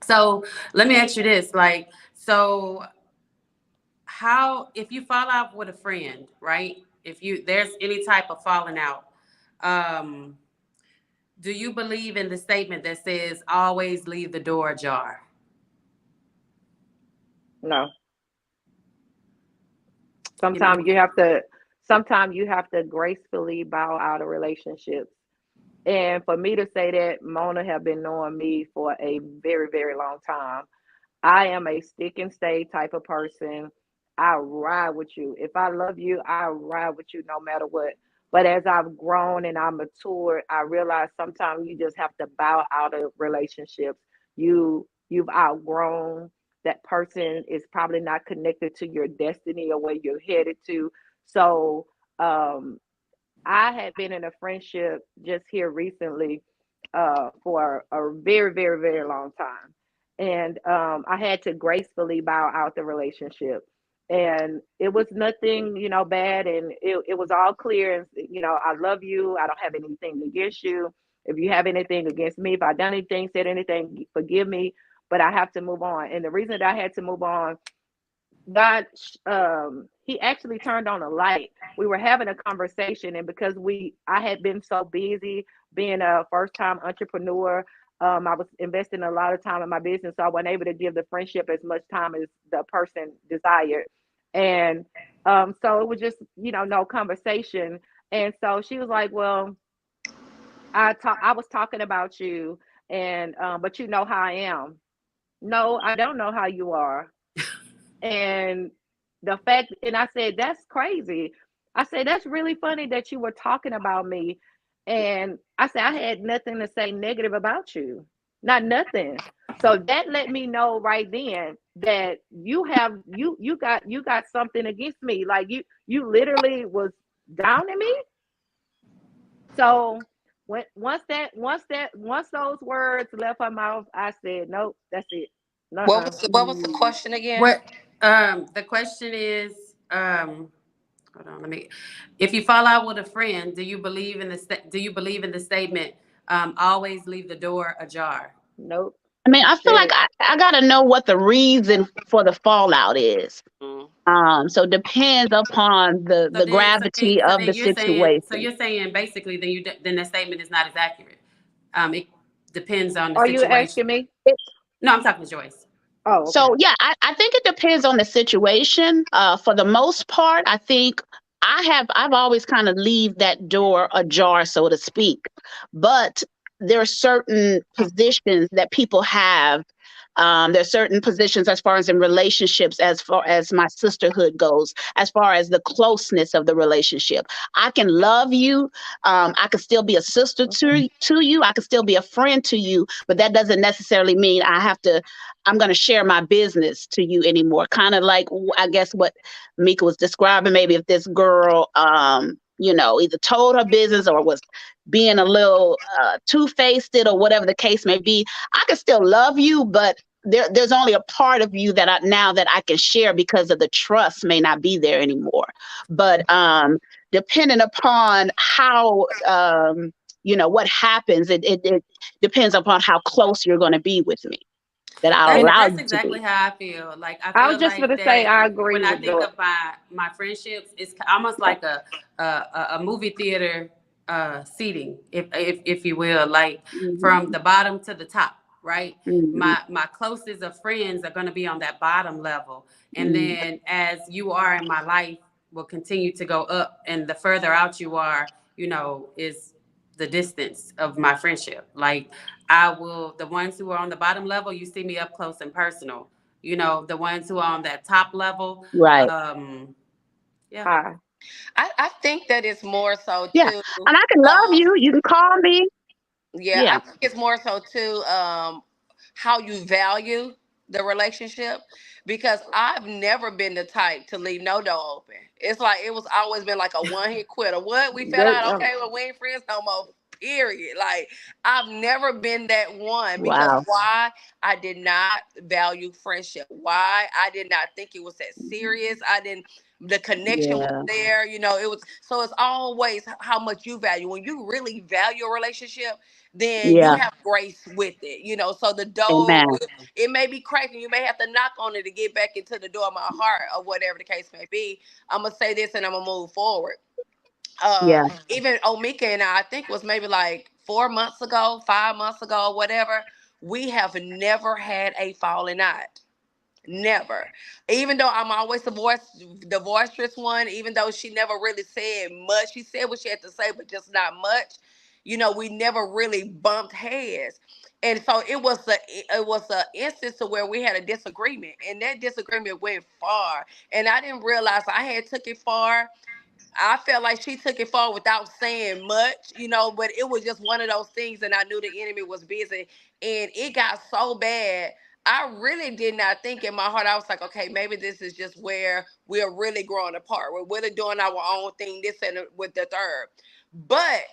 S1: So let me ask you this, like, so how, if you fall out with a friend, right? If you there's any type of falling out, um, do you believe in the statement that says always leave the door ajar?
S2: No,
S1: You know,
S2: sometimes you have to. sometimes you have to gracefully bow out of relationships. And for me to say that, Mona have been knowing me for a very, very long time. I am a stick and stay type of person. I ride with you. If I love you, I ride with you no matter what. But as I've grown and I matured, I realize sometimes you just have to bow out of relationships. You've outgrown that person is probably not connected to your destiny or where you're headed to. So um I had been in a friendship just here recently for a very, very, very long time. And I had to gracefully bow out the relationship. And it was nothing, bad. And it was all clear. And, I love you. I don't have anything against you. If you have anything against me, if I done anything, said anything, forgive me. But I have to move on. And the reason that I had to move on, God, he actually turned on a light. We were having a conversation, and because I had been so busy being a first time entrepreneur, I was investing a lot of time in my business, so I wasn't able to give the friendship as much time as the person desired. And so it was just, no conversation. And so she was like, "Well, I was talking about you, and but you know how I am." No, I don't know how you are. And the fact, and I said, that's crazy. I said, that's really funny that you were talking about me. And I said, I had nothing to say negative about you. Not nothing. So that let me know right then that you got something against me. Like you literally was down to me. So once those words left her mouth, I said, nope, that's it.
S3: What
S2: Uh-uh.
S3: was the question again?
S1: What the question is, hold on, let me. If you fall out with a friend, do you believe in the statement, always leave the door ajar?
S2: Nope.
S4: I mean, I feel
S2: Said
S4: like
S2: it.
S4: I got to know what the reason for the fallout is.
S3: Mm.
S4: So it depends upon the gravity
S1: So
S4: of the
S1: then
S4: situation.
S1: you're saying basically then the statement is not as accurate. It depends on the
S2: Are you
S1: situation.
S2: asking me?
S1: No, I'm talking to Joyce.
S2: Oh, okay.
S4: So yeah, I think it depends on the situation. For the most part, I think I've always kind of leave that door ajar, so to speak. But there are certain positions that people have. There's certain positions as far as in relationships, as far as my sisterhood goes, as far as the closeness of the relationship. I can love you. I can still be a sister to you. I can still be a friend to you, but that doesn't necessarily mean I'm going to share my business to you anymore. Kind of like, I guess, what Mika was describing. Maybe if this girl, either told her business or was being a little two-faced or whatever the case may be, I can still love you, but there's only a part of you that I can share because of the trust may not be there anymore. But depending upon how, what happens, it depends upon how close you're going to be with me that I'll
S2: And
S4: allow
S1: That's
S4: you to
S1: exactly
S4: be.
S1: how I feel. Like I
S2: I was
S1: feel
S2: just
S1: like
S2: going to say,
S1: that
S2: I agree
S1: when I
S2: with
S1: think
S2: Joy.
S1: of my friendships, it's almost like a movie theater seating, if you will, like from
S4: Mhm.
S1: the bottom to the top, right?
S4: Mhm.
S1: My closest of friends are going to be on that bottom level, and
S4: Mhm.
S1: then as you are in my life, will continue to go up, and the further out you are, is the distance of my friendship. Like the ones who are on the bottom level, you see me up close and personal. The ones who are on that top level,
S4: Right.
S1: um, yeah.
S2: Hi.
S3: I think that it's more so
S4: Yeah.
S3: too.
S4: And I can love
S3: Um,
S4: you. You can call me.
S3: yeah, I
S4: Yeah.
S3: think it's more so too. How you value the relationship, because I've never been the type to leave no door open. It's like it was always been like a one hit quitter. What, we fell
S2: Good.
S3: out? Okay, well, we ain't friends no more. Period. Like, I've never been that one, because
S4: Wow.
S3: why? I did not value friendship. Why? I did not think it was that serious. I didn't. The connection was
S4: Yeah.
S3: there. It was. So it's always how much you value. When you really value a relationship, then you
S4: Yeah.
S3: have grace with it. So the door,
S4: Amen.
S3: it may be cracking. You may have to knock on it to get back into the door of my heart, or whatever the case may be. I'm gonna say this and I'm gonna move forward.
S4: Yeah.
S3: Even Omika and I think was maybe like 4 months ago, 5 months ago, whatever. We have never had a falling out. Never. Even though I'm always the boisterous one, even though she never really said much. She said what she had to say, but just not much. We never really bumped heads. And so it was a instance to where we had a disagreement, and that disagreement went far. And I didn't realize I had took it far. I felt like she took it far without saying much, but it was just one of those things, and I knew the enemy was busy, and it got so bad. I really did not think in my heart. I was like, okay, maybe this is just where we're really growing apart. We're really doing our own thing, this and with the third. But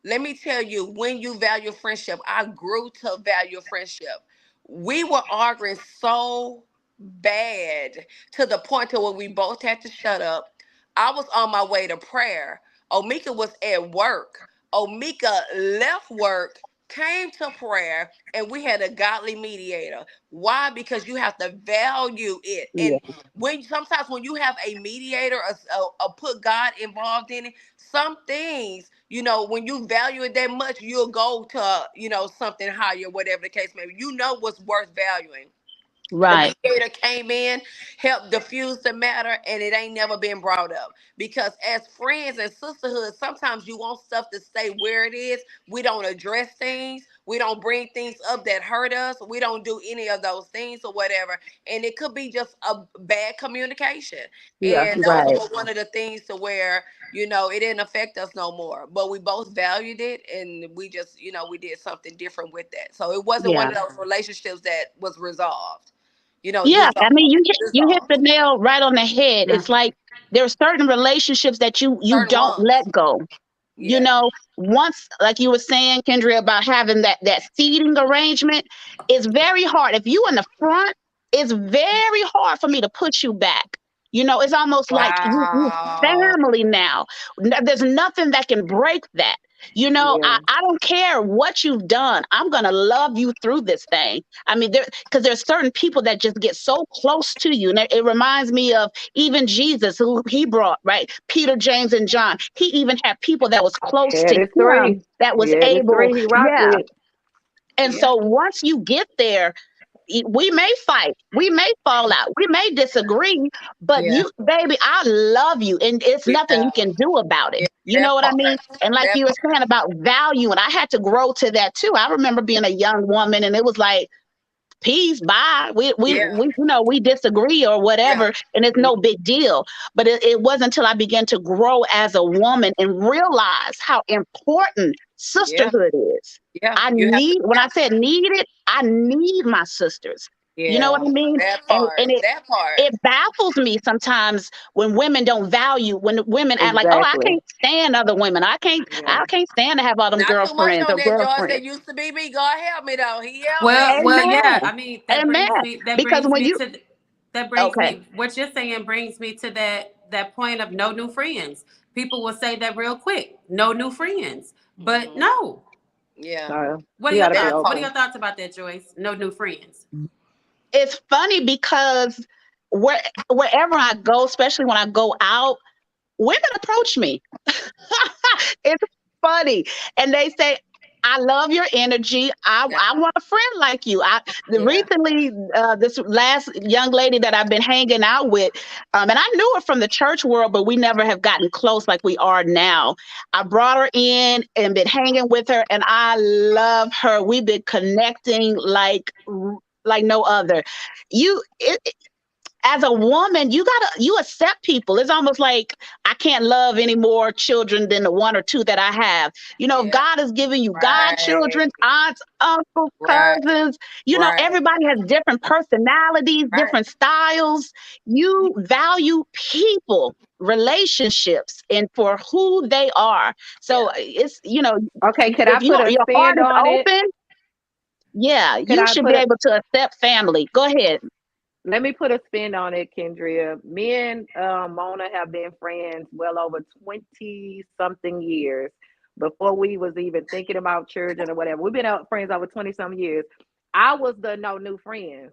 S3: let me tell you, when you value friendship, I grew to value friendship. We were arguing so bad to the point to where we both had to shut up. I was on my way to prayer. Omika was at work. Omika left work, came to prayer, and we had a godly mediator. Why? Because you have to value it.
S4: Yeah.
S3: And when you have a mediator, or put God involved in it, some things, when you value it that much, you'll go to, something higher, whatever the case may be. You know what's worth valuing. The
S4: Right.
S3: mediator came in, helped diffuse the matter, and it ain't never been brought up. Because as friends and sisterhood, sometimes you want stuff to stay where it is. We don't address things. We don't bring things up that hurt us. We don't do any of those things or whatever. And it could be just a bad communication.
S2: Yeah.
S3: And those
S4: Right.
S3: were one of the things to where, it didn't affect us no more. But we both valued it, and we just, we did something different with that. So it wasn't one
S4: Yeah.
S3: of those relationships that was resolved.
S4: Yeah. I mean,
S3: Dissolved.
S4: you hit the
S3: Dissolved.
S4: nail right on the head.
S1: Yeah.
S4: It's like there are certain relationships that you
S3: Certain
S4: don't
S3: ones.
S4: let go. You
S3: Yeah.
S4: know, once, like you were saying, Kendra, about having that seating arrangement, it's very hard. If you in the front, it's very hard for me to put you back. It's almost like you
S3: Wow.
S4: family now. There's nothing that can break that.
S2: Yeah.
S4: I don't care what you've done. I'm gonna love you through this thing. I mean, because there's certain people that just get so close to you, and it reminds me of even Jesus, who he brought, right? Peter, James, and John. He even had people that was close
S2: Yeah,
S4: to
S2: the
S4: him
S2: three.
S4: that was
S2: Yeah, the
S4: able,
S2: three he rocked
S4: yeah.
S2: with.
S4: And
S3: Yeah.
S4: so once you get there, we may fight, we may fall out, we may disagree, but
S3: Yeah.
S4: baby, I love you, and it's nothing
S3: Yeah.
S4: you can do about it.
S3: Yeah.
S4: You know
S3: That
S4: what I
S3: part.
S4: mean? And like
S3: That
S4: you were
S3: part.
S4: saying about value, and I had to grow to that too. I remember being a young woman, and it was like, peace, bye.
S3: Yeah.
S4: We disagree or
S3: Yeah.
S4: whatever, and it's
S3: Yeah.
S4: no big deal. But it wasn't until I began to grow as a woman and realize how important
S3: Yeah.
S4: sisterhood is.
S3: Yeah.
S4: I
S3: You have to
S4: need, when I
S3: value
S4: said
S3: it.
S4: need it, I need my sisters. You know what
S3: Yeah.
S4: I mean?
S3: That
S4: And
S3: part. That part.
S4: it baffles me sometimes when women don't value, when women act like, oh, I
S2: Exactly.
S4: can't stand other women.
S2: Yeah.
S4: I can't stand to have all them
S3: Not too much
S4: girlfriends
S3: on
S4: or
S3: that, Joyce. That
S4: girlfriends.
S3: used to be me. God help me though. He helped
S1: Well,
S3: me.
S1: well, yeah.
S4: Amen.
S1: I mean,
S4: Amen.
S1: that
S4: Because
S1: brings
S4: when
S1: me
S4: you,
S1: to
S4: okay.
S1: what you're saying brings me to that point of no new friends. People will say that real quick, no new friends. But
S3: Hmm.
S1: no.
S3: Yeah.
S2: So
S1: What are
S2: you
S1: your
S2: got to be
S3: That
S1: thoughts? What
S3: part.
S1: are your
S2: open.
S1: thoughts about that, Joyce? No new friends.
S4: It's funny because wherever I go, especially when I go out, women approach me. It's funny. And they say, I love your energy.
S3: Yeah.
S4: I want a friend like you.
S3: Yeah.
S4: Recently, this last young lady that I've been hanging out with, and I knew her from the church world, but we never have gotten close like we are now. I brought her in and been hanging with her, and I love her. We've been connecting like no other. You, as a woman, you accept people. It's almost like I can't love any more children than the one or two that I have. If
S3: Yeah.
S4: God is giving you
S3: Right.
S4: godchildren, aunts, uncles,
S3: Right.
S4: cousins,
S3: Right.
S4: everybody has different personalities,
S3: Right.
S4: different styles. You value people, relationships, and for who they are.
S3: Yeah.
S4: So it's,
S2: Okay, could I
S4: if
S2: put a
S4: your heart
S2: spin
S4: is
S2: on it?
S4: open, yeah,
S2: Could
S4: you
S2: I
S4: should be
S2: put a
S4: able to accept family. Go ahead.
S2: Let me put a spin on it, Kendria. Me and Mona have been friends well over 20 something years before we was even thinking about children or whatever. We've been out friends over 20 some years. I was the no new friends.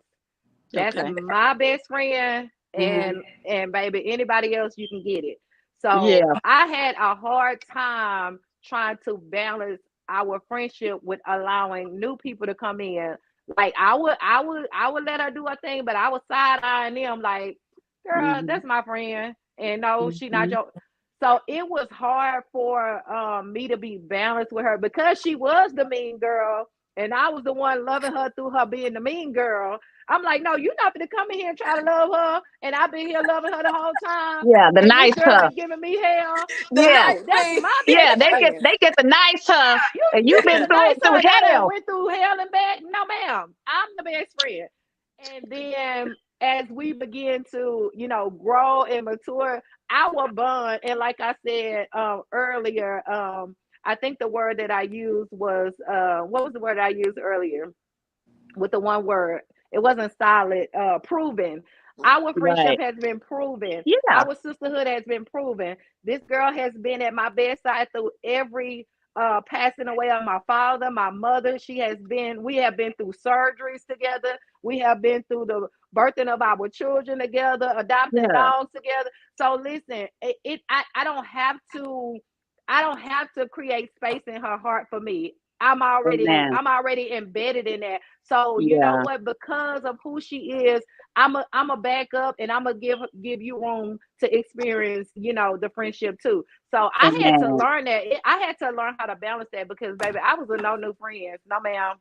S2: That's
S4: Okay.
S2: my best friend,
S1: Hmm.
S2: and baby, anybody else you can get it. So
S4: Yeah.
S2: I had a hard time trying to balance our friendship with allowing new people to come in. Like I would let her do her thing, but I was side eyeing them like, girl,
S4: Mhm.
S2: that's my friend, and no, she not
S4: Mhm.
S2: your. So it was hard for me to be balanced with her because she was the mean girl, and I was the one loving her through her being the mean girl. I'm like, no, you're not gonna come in here and try to love her, and I've been here loving her the whole time,
S4: Yeah, the
S2: and this
S4: nice
S2: girl
S4: her.
S2: been giving me hell.
S3: The
S4: Yeah,
S2: No,
S3: nice
S2: that's
S3: thing.
S2: my
S4: yeah,
S2: best friend.
S4: they get the nice her,
S2: You
S4: and you've
S2: you get
S4: been
S2: a
S4: through
S2: nice her that
S4: hell.
S2: went through hell and back. No, ma'am. I'm the best friend. And then as we begin to, grow and mature, our bond, and like I said earlier, I think the word that I used was what was the word I used earlier? With the one word. It wasn't solid, proven. Our friendship
S4: Right.
S2: has been proven.
S4: Yeah.
S2: Our sisterhood has been proven. This girl has been at my bedside through every passing away of my father, my mother. We have been through surgeries together. We have been through the birthing of our children together, adopting
S4: Yeah.
S2: dogs together. So listen, I don't have to create space in her heart for me.
S4: Amen.
S2: I'm already embedded in that. So you know
S4: Yeah.
S2: what? Because of who she is, I'm a back up, and I'm gonna give you room to experience, the friendship too. So I had to
S4: Amen.
S2: learn that. I had to learn how to balance that because baby, I was a no new friends. No ma'am.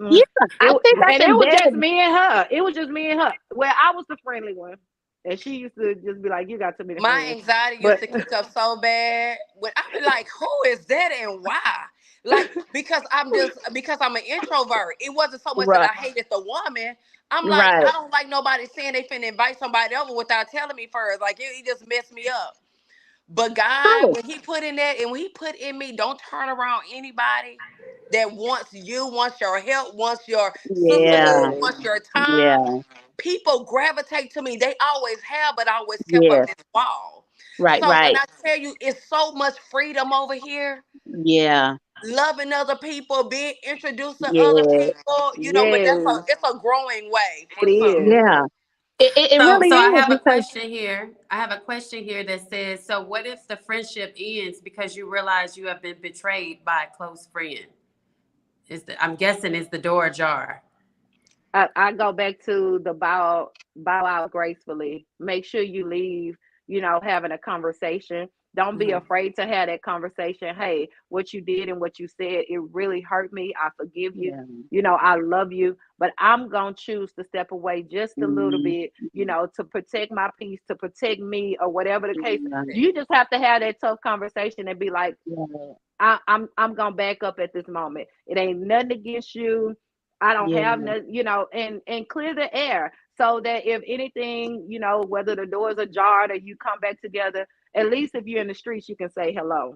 S4: Yeah.
S2: Mm-mm.
S4: I think that's
S2: And it was just
S4: embedded.
S2: me and her. It was just me and her. Well, I was the friendly one, and she used to just be like, "You got too many
S3: My
S2: friends."
S3: anxiety used
S2: But
S3: to kick up so bad when I be like, who is that and why? Like, because I'm an introvert. It wasn't so much that
S4: Right.
S3: I hated the woman. I'm like,
S4: Right.
S3: I don't like nobody saying they finna invite somebody over without telling me first. Like it just messed me up. But God,
S4: True.
S3: when He put in that and when He put in me, don't turn around anybody that wants your help, wants your
S4: Yeah.
S3: sisterhood,
S2: yes,
S3: wants your time.
S4: Yeah.
S3: People gravitate to me. They always have, but I always kept up
S4: Yes.
S3: this wall.
S4: Right.
S3: So when
S4: Right.
S3: I tell you it's so much freedom over here,
S4: Yeah.
S3: loving other people, being introduced to other
S4: Yeah.
S3: people, but
S2: yes,
S3: it's a growing way
S2: it
S3: for some.
S2: is.
S4: Yeah. It
S1: So,
S4: really
S1: so I
S4: is
S1: have a
S4: because
S1: question here. I have a question here that says, so what if the friendship ends because you realize you have been betrayed by a close friend? I'm guessing is the door ajar.
S2: I go back to the bow out gracefully. Make sure you leave, having a conversation. Don't be
S1: Mhm.
S2: afraid to have that conversation. Hey, what you did and what you said, it really hurt me. I forgive you.
S4: yeah.
S2: I love you, but I'm going to choose to step away just a little
S4: Mm,
S2: bit, to protect my peace, to protect me, or whatever the case.
S4: yeah.
S2: You just have to have that tough conversation and be like,
S4: Yeah.
S2: I'm gonna back up at this moment. It ain't nothing against you. I don't have
S4: Yeah.
S2: nothing, and clear the air so that if anything, whether the doors are jarred or you come back together, at least if you're in the streets, you can say hello.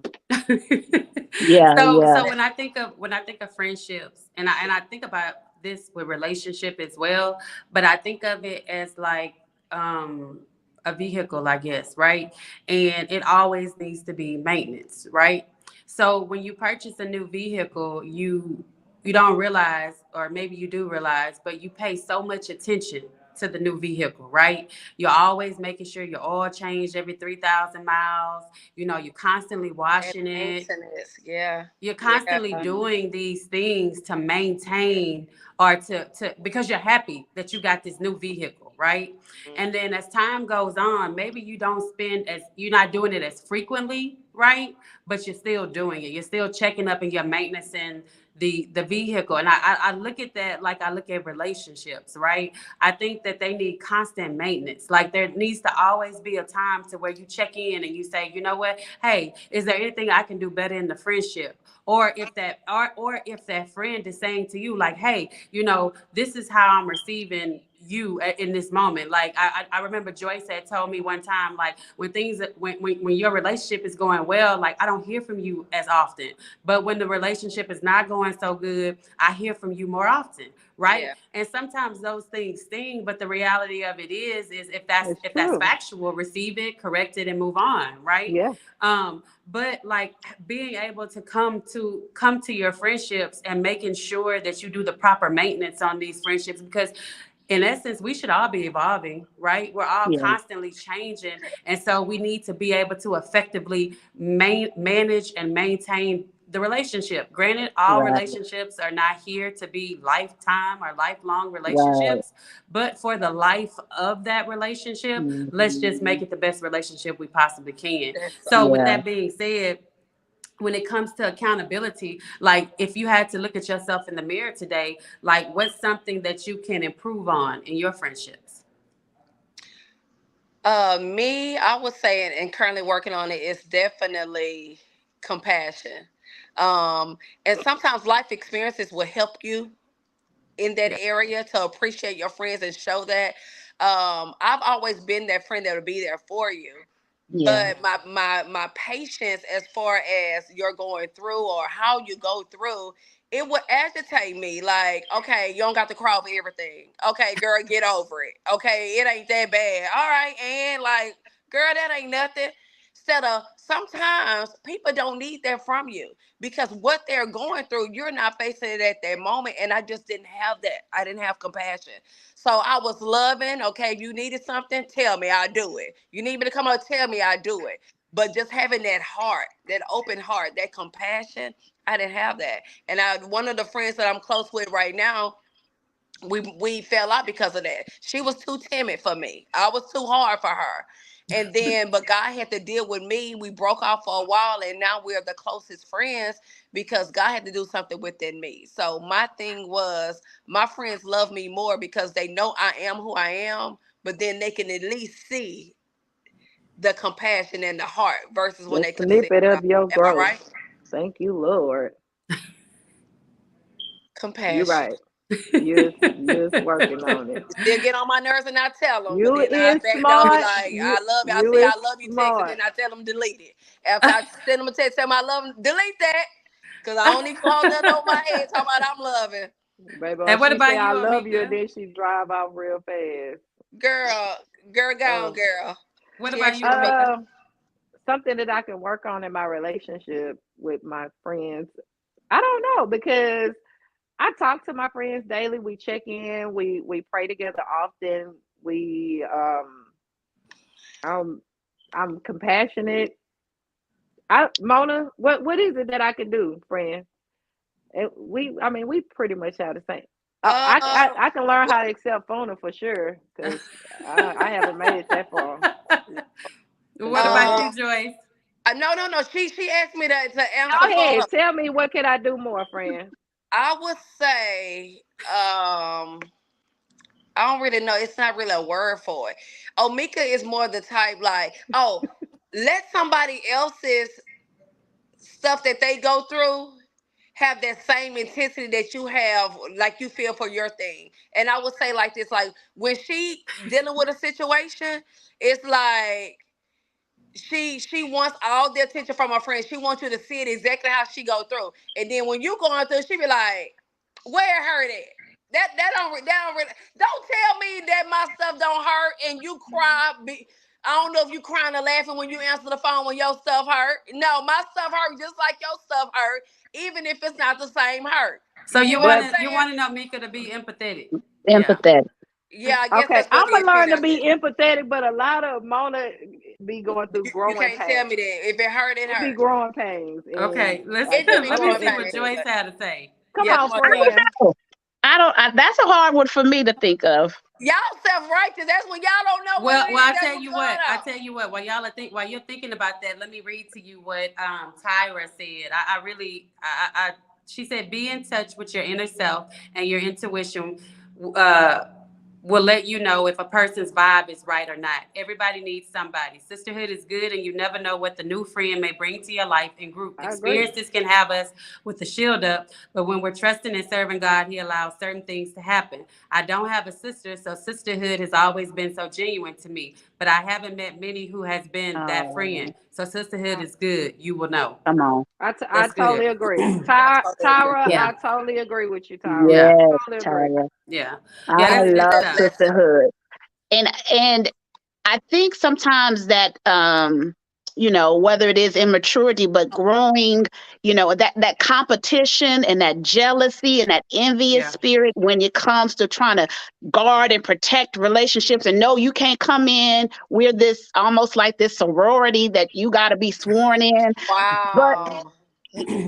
S4: Yeah.
S1: So
S4: Yeah.
S1: when I think of friendships, and I think about this with relationship as well, but I think of it as like um a vehicle, I guess, right? And it always needs to be maintenance, right? So when you purchase a new vehicle, you don't realize, or maybe you do realize, but you pay so much attention to the new vehicle, right? You're always making sure your oil changed every 3,000 miles. You're constantly
S3: And
S1: washing it.
S3: maintenance, yeah,
S1: You're
S3: yeah.
S1: constantly doing these things to maintain, or to because you're happy that you got this new vehicle, right? And then as time goes on, maybe you're not doing it as frequently, right? But you're still doing it. You're still checking up and you're maintaining the vehicle. And I look at that like I look at relationships, right? I think that they need constant maintenance. Like there needs to always be a time to where you check in and you say, you know what? Hey, is there anything I can do better in the friendship? Or if that friend is saying to you, like, hey, this is how I'm receiving you in this moment. Like I remember Joyce had told me one time, like when your relationship is going well, like I don't hear from you as often. But when the relationship is not going so good, I hear from you more often, right?
S3: Yeah.
S1: And sometimes those things sting, but the reality of it is
S2: It's
S1: if that's
S2: true.
S1: factual, receive it, correct it, and move on, right?
S2: Yeah,
S1: But like being able to come to your friendships and making sure that you do the proper maintenance on these friendships, because in essence we should all be evolving, right? We're all
S4: Yeah.
S1: constantly changing, and so we need to be able to effectively manage and maintain the relationship. Granted, all
S4: Right.
S1: relationships are not here to be lifetime or lifelong
S4: Right.
S1: relationships, but for the life of that relationship, let's just make
S4: Mhm.
S1: it the best relationship we possibly can.
S3: That's
S1: So,
S3: so
S1: with
S4: Yeah.
S1: that being said, when it comes to accountability, like if you had to look at yourself in the mirror today, like what's something that you can improve on in your friendships?
S3: Me, I would say, and currently working on it, is definitely compassion. And sometimes life experiences will help you in that
S1: Yeah.
S3: area to appreciate your friends and show that. I've always been that friend that will be there for you.
S4: Yeah.
S3: But my patience as far as you're going through or how you go through, it would agitate me. Like, okay, you don't got to cry over everything. Okay, girl, get over it. Okay, it ain't that bad. All right, and like, girl, that ain't nothing. Instead of sometimes people don't need that from you because what they're going through, you're not facing it at that moment. And I just didn't have that. I didn't have compassion. So I was loving. Okay, if you needed something, tell me, I do it. You need me to come up, tell me, I do it. But just having that heart, that open heart, that compassion, I didn't have that. And one of the friends that I'm close with right now, we fell out because of that. She was too timid for me. I was too hard for her. And then, but God had to deal with me. We broke off for a while, and now we're the closest friends because God had to do something within me. So my thing was, my friends love me more because they know I am who I am, but then they can at least see the compassion and the heart versus when
S2: The
S3: they couldn't see
S2: snippet
S3: it.
S2: of your
S3: Am I
S2: growth.
S3: right?
S2: Thank you, Lord. You're
S3: Compassion.
S2: right. You're working on it.
S3: Still get on my nerves and I tell them, but
S2: You
S3: then I
S2: is
S3: back down, be
S2: smart.
S3: like,
S2: You
S3: I love you. I
S2: you
S3: see,
S2: is
S3: I love you text, and
S2: smart,
S3: then I tell them delete it. After I send them a text, tell them I love them, delete that. Because I don't need you holding that over my head talking about I'm loving.
S2: baby. Or
S1: And what
S2: she say
S1: about
S2: I
S1: you,
S2: love you, and
S1: Amika?
S2: then she drive off real fast.
S3: Girl, girl, gone,
S2: Um,
S3: girl.
S1: What
S3: She
S1: about
S3: asked
S1: you,
S3: you to
S1: Amika?
S2: uh, something that I can work on in my relationship with my friends. I don't know because I talk to my friends daily. We check in. We pray together often. We I'm I'm compassionate. Mona, what is it that I can do, friend? I mean, we pretty much have the same.
S3: uh,
S2: I can learn
S3: what,
S2: how to accept phone for sure because I haven't made it that far.
S1: What about
S2: Control.
S1: you,
S3: uh,
S1: Joyce?
S3: no. She asked me to answer
S2: Go
S3: for her.
S2: ahead. Tell me what can I do more, friend?
S3: I would say, I don't really know. It's not really a word for it. Omika is more the type like, oh, let somebody else's stuff that they go through have that same intensity that you have, like you feel for your thing. And I would say like this, like when she dealing with a situation, it's like she wants all the attention from her friends. She wants you to see it exactly how she go through. And then when you going through, she be like, "Where it hurt at? Don't tell me that my stuff don't hurt and you cry. I don't know if you crying or laughing when you answer the phone when your stuff hurt. No, my stuff hurt just like your stuff hurt, even if it's not the same hurt.
S1: So
S3: You get
S1: you
S3: what
S1: want
S3: I'm
S2: Well,
S1: to you
S3: saying?
S1: want to know Mika to be empathetic? Yeah.
S4: Empathetic.
S3: Yeah, I guess
S2: okay,
S3: that's what
S2: I'm
S3: it is.
S2: gonna
S3: She's
S2: learn to
S3: not
S2: be empathetic, but a lot of Mona be going through
S3: you
S2: growing
S3: can't tell me
S2: pains.
S3: that. If it hurt, it
S2: It be
S3: hurt.
S2: growing pains, and
S1: Okay. Let's
S2: I
S3: It do
S2: just
S3: be
S1: let me
S3: growing
S2: want
S1: see what
S3: pains,
S1: Joyce
S2: empathy.
S3: but
S1: had to say.
S2: Come
S3: yeah,
S2: on,
S3: come on,
S4: I
S3: Joy.
S2: friend.
S4: don't know. That's a hard one for me to think of.
S3: Y'all self-righteous. That's when y'all don't know what it
S1: Well,
S3: is.
S1: I
S3: That's
S1: tell
S3: what's
S1: you
S3: going
S1: what. I
S3: on.
S1: tell you what. While you're thinking about that, let me read to you what Tyra said. I really, she said, be in touch with your inner self and your intuition. Uh, will let you know if a person's vibe is right or not. Everybody needs somebody. Sisterhood is good, and you never know what the new friend may bring to your life in group.
S2: I agree.
S1: Experiences can have us with the shield up, but when we're trusting and serving God, He allows certain things to happen. I don't have a sister, so sisterhood has always been so genuine to me, but I haven't met many who has been that friend.
S4: Oh,
S1: So sisterhood is good. You will know.
S4: come on.
S2: I
S1: That's
S2: totally
S1: good.
S2: agree.
S3: I totally agree.
S2: Tyra,
S1: Yeah,
S2: I totally agree with you, Tyra.
S1: yeah,
S4: Yes,
S2: Totally agree.
S4: Tyra.
S1: yeah,
S4: I
S1: yeah. That's good
S4: love
S3: That
S1: stuff.
S3: blessing.
S4: sisterhood. And I think sometimes that whether it is immaturity but growing, that competition and that jealousy and that envious
S1: Yeah.
S4: spirit when it comes to trying to guard and protect relationships and no, you can't come in, we're this almost like this sorority that you got to be sworn in. But
S3: Wow.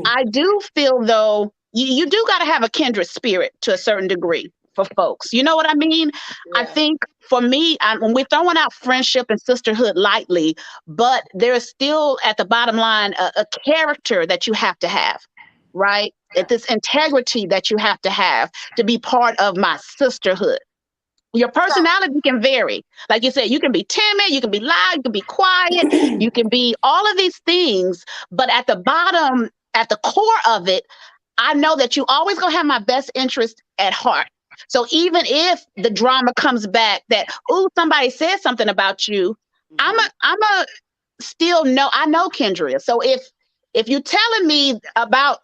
S4: I do feel though you do got to have a kindred spirit to a certain degree for folks. You know what I mean? I
S3: Yeah.
S4: think for me, when we're throwing out friendship and sisterhood lightly, but there's still at the bottom line a character that you have to have, right?
S3: Yeah.
S4: This integrity that you have to be part of my sisterhood. Your
S3: So,
S4: personality can vary. Like you said, you can be timid, you can be loud, you can be quiet, you can be all of these things. But at the bottom, at the core of it, I know that you always gonna have my best interest at heart. So even if the drama comes back that, oh, somebody said something about you,
S3: mhm,
S4: I'm a still know I know Kendria. So if you're telling me about,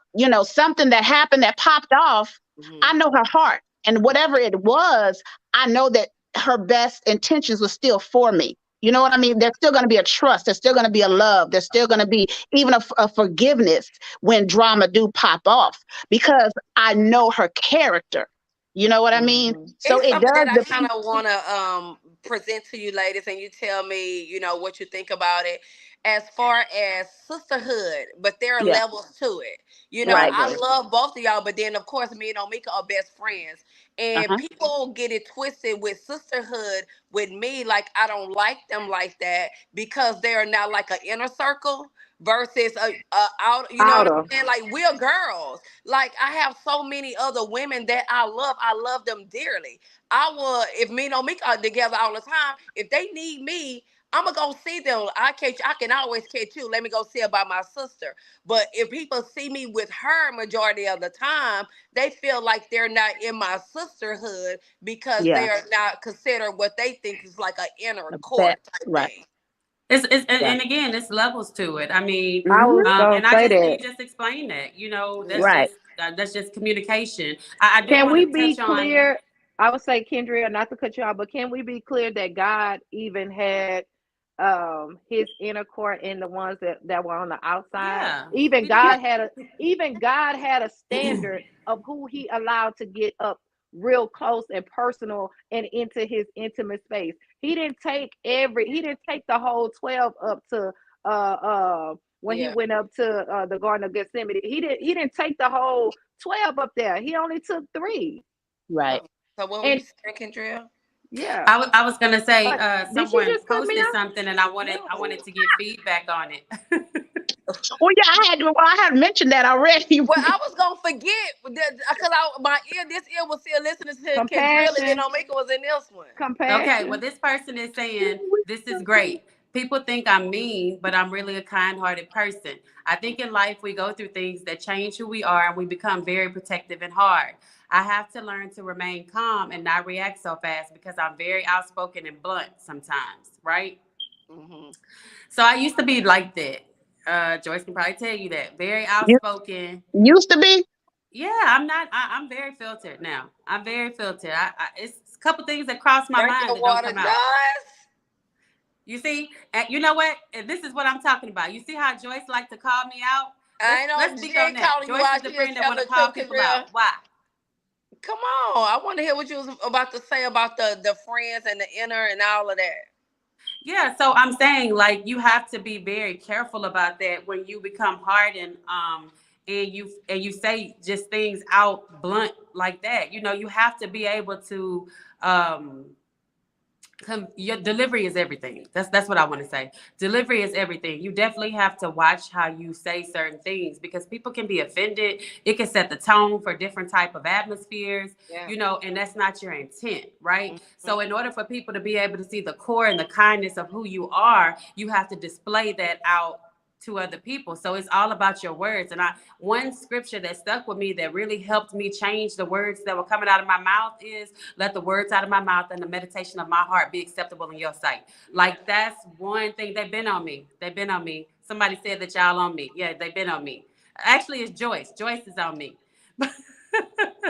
S4: something that happened that popped off,
S3: mhm,
S4: I know her heart. And whatever it was, I know that her best intentions were still for me. You know what I mean? There's still going to be a trust. There's still going to be a love. There's still going to be even a forgiveness when drama do pop off because I know her character. You know what I mean?
S2: Mhm.
S4: So
S3: it's
S4: it
S3: something
S4: does
S3: that I kind
S4: depend.
S3: of want to present to you ladies, and you tell me, what you think about it. As far as sisterhood, but there are
S4: Yeah,
S3: levels to it.
S2: I
S4: right.
S3: I
S2: agree.
S3: love both of y'all, but then of course me and Omika are best friends, and
S4: Uh-huh.
S3: people get it twisted with sisterhood with me. Like I don't like them like that because they are now like an inner circle versus a out. You know what I'm
S2: Outer.
S3: saying? Like we're girls. Like I have so many other women that I love. I love them dearly. I would if me and Omika are together all the time. If they need me, I'ma go see them. I can always catch you. Let me go see about my sister. But if people see me with her majority of the time, they feel like they're not in my sisterhood because
S4: Yeah.
S3: they are not considered what they think is like an inner
S4: That
S3: court type
S4: right.
S3: thing.
S1: It's
S4: Yeah.
S1: and again, it's levels to it. I mean,
S2: I
S4: Hmm.
S2: was gonna
S1: and I
S2: say
S1: just
S2: that.
S1: you just explained that.
S3: Yeah.
S4: Right.
S1: That's just communication. I do
S2: Can
S1: want
S2: we
S1: to
S2: be
S1: touch on.
S2: clear? I would say, Kendria, not to cut you off, but can we be clear that God even had his inner court and the ones that were on the outside?
S1: Yeah,
S2: Even
S1: he
S2: God had a standard of who he allowed to get up real close and personal and into his intimate space. He didn't take the whole 12 up to when he
S3: Yeah.
S2: went up to the Garden of Gethsemane. He didn't take the whole 12 up there. He only took three.
S4: Right.
S3: So what were you
S2: And
S3: saying, Kendra?
S2: yeah,
S1: I was gonna say
S2: but did she
S1: someone
S2: just cut me
S1: posted
S2: off?
S1: something and I
S2: No.
S1: wanted to get feedback on it.
S4: Well, yeah, I had mentioned that already.
S3: Well, I was gonna forget because this ear was still listening to Kendrill, and then
S2: Compassion,
S3: Omika was in this one.
S1: Okay, well,
S2: compassion.
S1: this person is saying this is great. People think I'm mean, but I'm really a kind-hearted person. I think in life we go through things that change who we are and we become very protective and hard. I have to learn to remain calm and not react so fast because I'm very outspoken and blunt sometimes, right?
S3: Hmm.
S1: So I used to be like that. Joyce can probably tell you that. Very
S4: You
S1: outspoken.
S4: used to be.
S1: Yeah, I'm not. I'm very filtered now. I'm very filtered. It's a couple things that cross my
S3: Drink
S1: mind
S3: your
S1: that don't
S3: water,
S1: come out.
S3: Joyce.
S1: You see, and you know what? And this is what I'm talking about. You see how Joyce like to call me out? Let's
S3: I know
S1: let's
S3: she
S1: speak on
S3: ain't
S1: that.
S3: calling you
S1: Joyce is
S3: out.
S1: the
S3: She just
S1: friend that
S3: telling
S1: want to
S3: the
S1: call
S3: truth,
S1: people
S3: Kendrill.
S1: out. Why?
S3: Come on, I want to hear what you was about to say about the friends and the inner and all of that.
S1: Yeah, so I'm saying like you have to be very careful about that when you become hardened and you say just things out blunt like that. You have to be able to um your delivery is everything. That's what I want to say. Delivery is everything. You definitely have to watch how you say certain things because people can be offended. It can set the tone for different type of atmospheres,
S3: Yeah.
S1: and that's not your intent, right?
S3: Mhm.
S1: So in order for people to be able to see the core and the kindness of who you are, you have to display that out to other people. So it's all about your words. And one scripture that stuck with me that really helped me change the words that were coming out of my mouth is let the words out of my mouth and the meditation of my heart be acceptable in your sight.
S3: Yeah.
S1: Like that's one thing. They've been on me. They've been on me. Somebody said that y'all on me. Yeah, they've been on me. Actually, it's Joyce. Joyce is on me.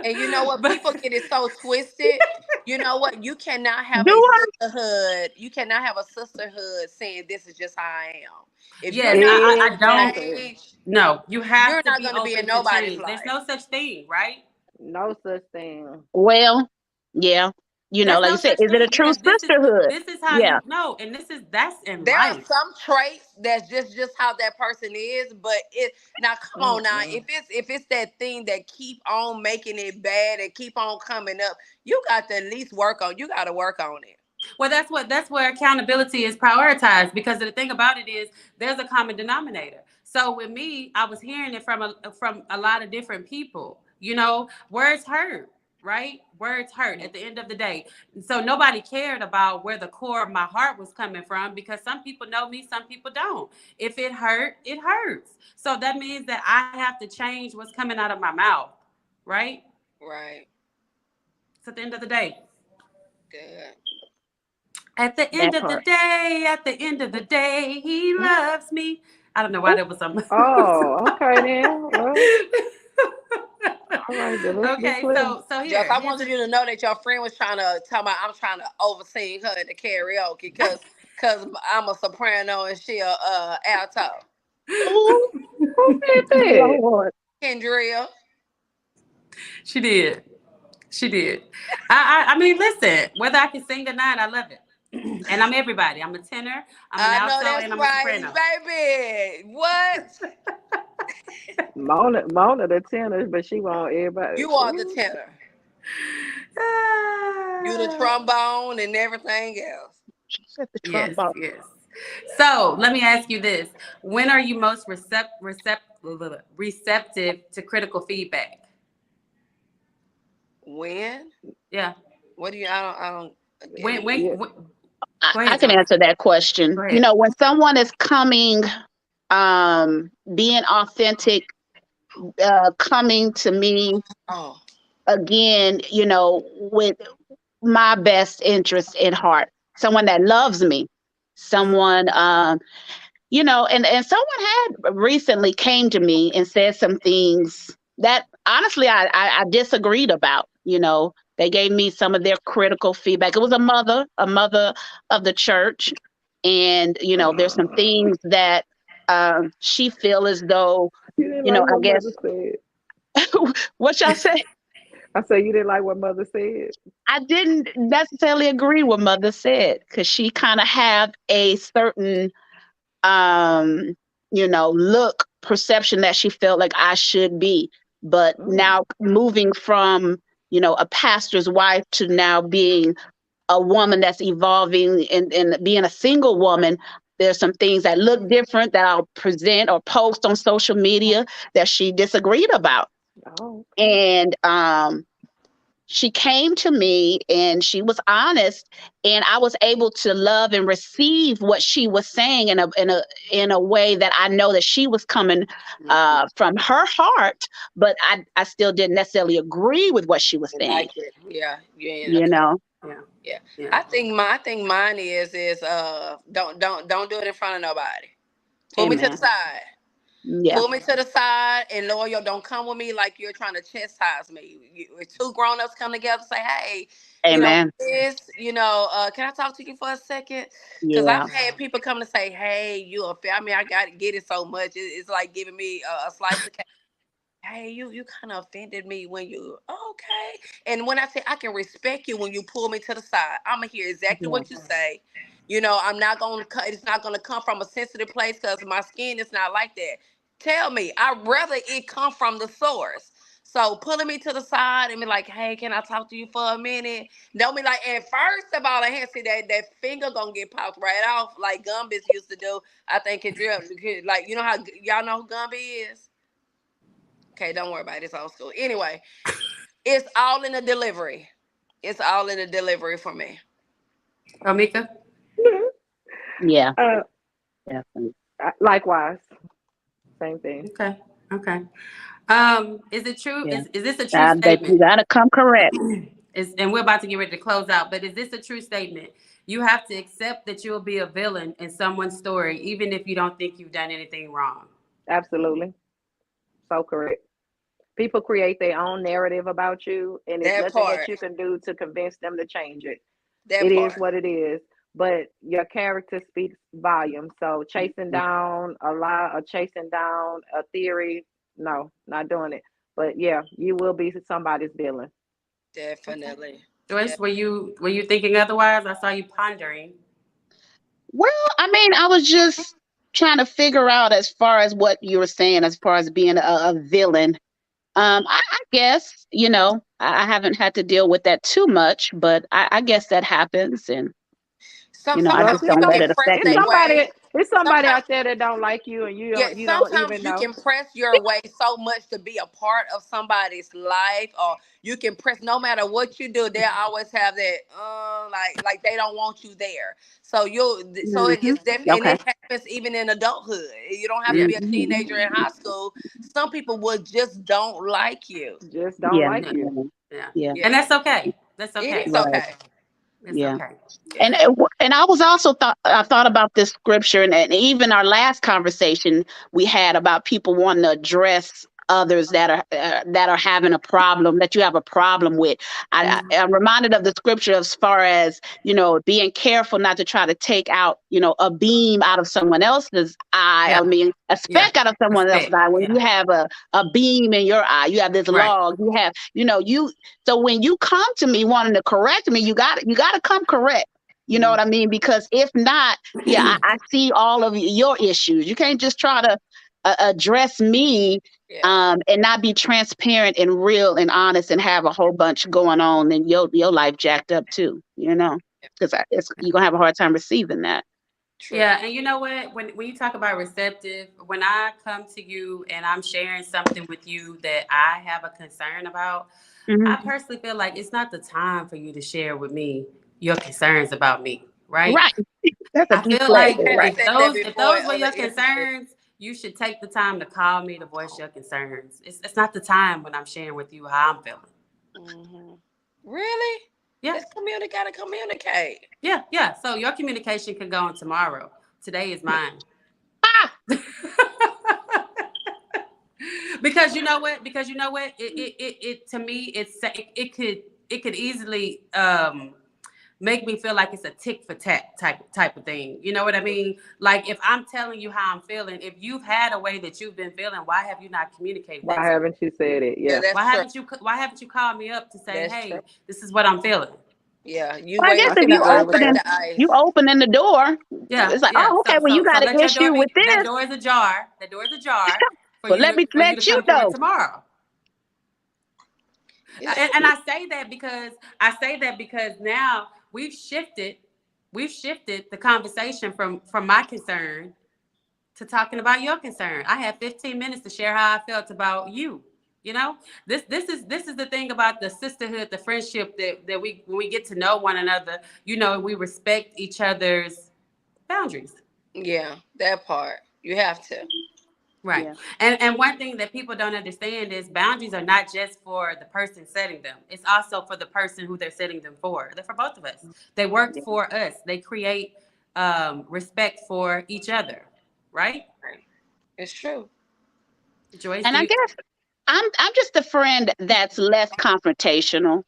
S3: And you know what?
S1: But
S3: People get it so twisted. You know what? You cannot have
S4: Do
S3: a
S4: her.
S3: sisterhood. You cannot have a sisterhood saying this is just how I am. If you're
S1: yes,
S3: not willing
S1: I don't.
S3: to
S2: Exactly.
S3: change,
S1: No, you have
S3: you're
S1: to
S3: not
S1: be
S3: going to be in
S1: open to
S3: nobody's
S1: change. There's
S3: life.
S1: no such thing, right?
S2: No such thing.
S4: Well, yeah. Like
S1: There's
S4: you
S1: no
S4: said,
S1: such
S4: is it a
S1: thing
S4: true
S1: because
S4: sisterhood?
S1: this is how
S4: Yeah.
S1: you know, and that's in
S3: There are
S1: life.
S3: some traits that's just how that person is, but it now come on now.
S2: Mm-mm.
S3: If it's that thing that keep on making it bad and keep on coming up, you got to at least work on. You got to work on it.
S1: Well, that's where accountability is prioritized because the thing about it is there's a common denominator. So with me, I was hearing it from a lot of different people. You know, words hurt, right? Words hurt at the end of the day. So nobody cared about where the core of my heart was coming from because some people know me, some people don't. If it hurt, it hurts. So that means that I have to change what's coming out of my mouth, right?
S3: Right.
S1: It's at the end of the day.
S3: Good.
S1: At the end
S4: That
S1: of the
S4: part.
S1: day, at the end of the day, he loves me. I don't know why that was on.
S2: Oh, okay then. Well, all right, then let's be
S1: Okay,
S2: clear.
S1: so
S3: Just
S1: here,
S3: I
S1: here's
S3: wanted
S1: the.
S3: you to know that your friend was trying to tell me I'm trying to oversee her in the karaoke because I'm a soprano and she a alto.
S4: Oh,
S2: Who did that?
S4: Lord.
S3: Kendria.
S1: She did. She did. I mean, listen. Whether I can sing or not, I love it. And I'm everybody. I'm a tenor. I'm an
S3: I know
S1: alto,
S3: that's
S1: and I'm a
S3: right,
S1: soprano.
S3: baby. What?
S2: Mona the tenor, but she want everybody.
S3: You are the
S2: Ooh.
S3: tenor. You the
S1: Ah.
S3: trombone and everything else.
S4: She said the
S1: Yes,
S4: trombone.
S1: yes. So let me ask you this: when are you most receptive to critical feedback?
S3: When?
S1: Yeah.
S3: What do you? I don't get
S1: When?
S3: it.
S1: When?
S2: Yeah.
S1: when
S4: I,
S1: Go
S4: I
S1: ahead,
S4: can
S1: Jones.
S4: answer that question.
S1: Go ahead.
S4: When someone is coming, being authentic, coming to me
S3: Oh,
S4: again, with my best interest in heart, someone that loves me, someone, and someone had recently came to me and said some things that honestly I disagreed about. They gave me some of their critical feedback. It was a mother of the church, and there's some things that she feel as though,
S2: You didn't like
S4: I
S2: what
S4: guess.
S2: mother said.
S4: What y'all say?
S2: I said you didn't like what mother said.
S4: I didn't necessarily agree with mother said because she kind of have a certain look perception that she felt like I should be. But
S2: Oh,
S4: now moving from, a pastor's wife to now being a woman that's evolving and being a single woman, there's some things that look different that I'll present or post on social media that she disagreed about.
S2: oh, okay.
S4: And she came to me and she was honest, and I was able to love and receive what she was saying in a way that I know that she was coming from her heart, but I still didn't necessarily agree with what she was saying.
S3: like it. Yeah, yeah.
S4: You
S3: Okay.
S4: know,
S1: Yeah.
S3: Yeah.
S1: Yeah.
S3: I think mine is don't do it in front of nobody. Pull me to the
S1: Amen.
S3: side.
S4: yeah,
S3: Pull me to the side and Lord, yo, don't come with me like you're trying to chastise me. Two grown ups come together, say, hey,
S4: amen,
S3: this, can I talk to you for a second? Because
S4: yeah,
S3: I've had people come to say, hey, you a I mean, I got to get it so much. It's like giving me a slice of cake. Hey, you kind of offended me when you okay. And when I say I can respect you when you pull me to the side, I'm gonna hear exactly
S4: yeah,
S3: what you say. I'm not gonna. It's not gonna come from a sensitive place because my skin is not like that. Tell me, I'd rather it come from the source. So pulling me to the side and be like, "Hey, can I talk to you for a minute?" Don't be like, and first of all, I had to see that finger gonna get popped right off like Gumby's used to do. I think it drill like how y'all know who Gumby is. Okay, don't worry about it. It's old school. Anyway, it's all in the delivery. It's all in the delivery for me.
S1: Amika?
S4: yeah,
S2: uh,
S4: definitely.
S2: likewise, same thing.
S1: Okay. Okay. Is it true?
S4: Yeah.
S1: Is this a true
S4: That you
S1: statement?
S4: gotta come correct.
S1: And we're about to get ready to close out, but is this a true statement? You have to accept that you'll be a villain in someone's story, even if you don't think you've done anything wrong.
S2: Absolutely, so correct. People create their own narrative about you, and it's
S3: That
S2: nothing that
S3: part.
S2: you can do to convince them to change it.
S3: That
S2: It is
S3: part.
S2: what it is. But your character speaks volume. So chasing down a lie or chasing down a theory, no, not doing it. But yeah, you will be somebody's villain.
S1: Okay.
S3: Definitely.
S1: Joyce, were you thinking otherwise? I saw you pondering.
S4: Well, I mean, I was just trying to figure out as far as what you were saying, as far as being a villain. I guess, I haven't had to deal with that too much, but I guess that happens. And, I
S3: Sometimes
S2: Well,
S4: just
S3: you
S4: don't let
S3: can
S4: it
S3: press
S4: affect
S2: it's
S3: their
S4: me.
S2: somebody
S3: way.
S2: it's somebody
S3: Sometimes
S2: out there that don't like you, and
S3: Yeah,
S2: you don't
S3: sometimes
S2: even
S3: you
S2: know.
S3: can press your way so much to be a part of somebody's life, or you can press no matter what you do. They always have that, like they don't want you there. So
S4: Hmm.
S3: it's definitely, and
S4: Okay.
S3: it happens even in adulthood. You don't have to
S1: Yeah.
S3: be a
S4: Hmm.
S3: teenager in high school. Some people would just don't like you.
S2: Just don't
S4: Yeah.
S2: like
S1: Yeah.
S2: you.
S1: Yeah.
S4: Yeah.
S3: Yeah,
S1: And that's okay. That's
S3: it
S1: okay.
S3: is
S4: Right.
S3: okay.
S1: It's
S4: Yeah.
S1: okay.
S3: Yeah,
S4: And I was also I thought about this scripture, and even our last conversation we had about people wanting to address others that are having a problem, that you have a problem with. I'm reminded of the scripture as far as, being careful not to try to take out, a beam out of someone else's eye.
S1: Yeah.
S4: I mean, a
S1: Yeah.
S4: speck out of someone else's
S1: Respect.
S4: eye. When you
S1: Yeah.
S4: have a beam in your eye, you have this
S1: Right.
S4: log, you have, so when you come to me wanting to correct me, you got to come correct. You know
S1: Mhm.
S4: what I mean? Because if not, yeah, I see all of your issues. You can't just try to address me,
S3: yeah,
S4: and not be transparent and real and honest and have a whole bunch going on, and your life jacked up too. Because you're gonna have a hard time receiving that.
S3: true.
S1: Yeah, and you know what? When you talk about receptive, when I come to you and I'm sharing something with you that I have a concern about, I
S4: Hmm.
S1: personally feel like it's not the time for you to share with me your concerns about me, right?
S4: Right. That's a
S1: I
S4: key
S1: feel
S3: I
S1: like
S4: question.
S3: had
S4: Right.
S3: said that
S1: if
S3: before in
S1: those were
S3: other
S1: your
S3: instances.
S1: concerns, you should take the time to call me to voice your concerns. It's not the time when I'm sharing with you how I'm feeling.
S3: Really?
S1: Yeah,
S3: Let's communicate. Gotta communicate.
S1: yeah, yeah. So your communication can go on tomorrow. Today is mine.
S4: Ah,
S1: Because you know what? Because you know what? It to me it could easily make me feel like it's a tick for tat type of thing. You know what I mean? Like if I'm telling you how I'm feeling, if you've had a way that you've been feeling, why have you not communicated that
S2: Why
S1: to me?
S2: haven't you said it?
S3: Yeah,
S2: Yeah.
S3: that's true.
S1: Why haven't you called me up to say,
S3: That's true.
S1: hey, this is what I'm feeling?
S3: Yeah, you
S4: well, I guess
S3: waiting
S2: I
S3: for
S4: if
S2: can
S3: me
S4: you
S3: to
S2: agree with
S3: break
S4: opening
S2: that.
S3: the
S4: you
S3: ice.
S4: opening the door,
S1: Yeah,
S4: it's like,
S1: yeah.
S4: oh, okay,
S1: So
S4: well, you got
S1: so
S4: an
S1: let your door
S4: issue
S1: be
S4: with this.
S1: that door is ajar. That door is ajar for
S4: Well,
S1: you
S4: let
S1: to
S4: me let you
S1: come through it
S4: know.
S1: tomorrow.
S3: It's
S1: And
S3: true.
S1: I say that because now we've shifted the conversation from my concern to talking about your concern. I had 15 minutes to share how I felt about you. You know, this is the thing about the sisterhood, the friendship that we when we get to know one another, we respect each other's boundaries.
S3: Yeah, that part. You have to.
S1: Right.
S4: Yeah.
S1: And one thing that people don't understand is boundaries are not just for the person setting them. It's also for the person who they're setting them for. They're for both of us. They work
S4: Yeah.
S1: for us. They create respect for each other. Right?
S3: It's true.
S1: Joyce,
S4: And
S1: do
S4: I
S1: you?
S4: guess I'm just a friend that's less confrontational.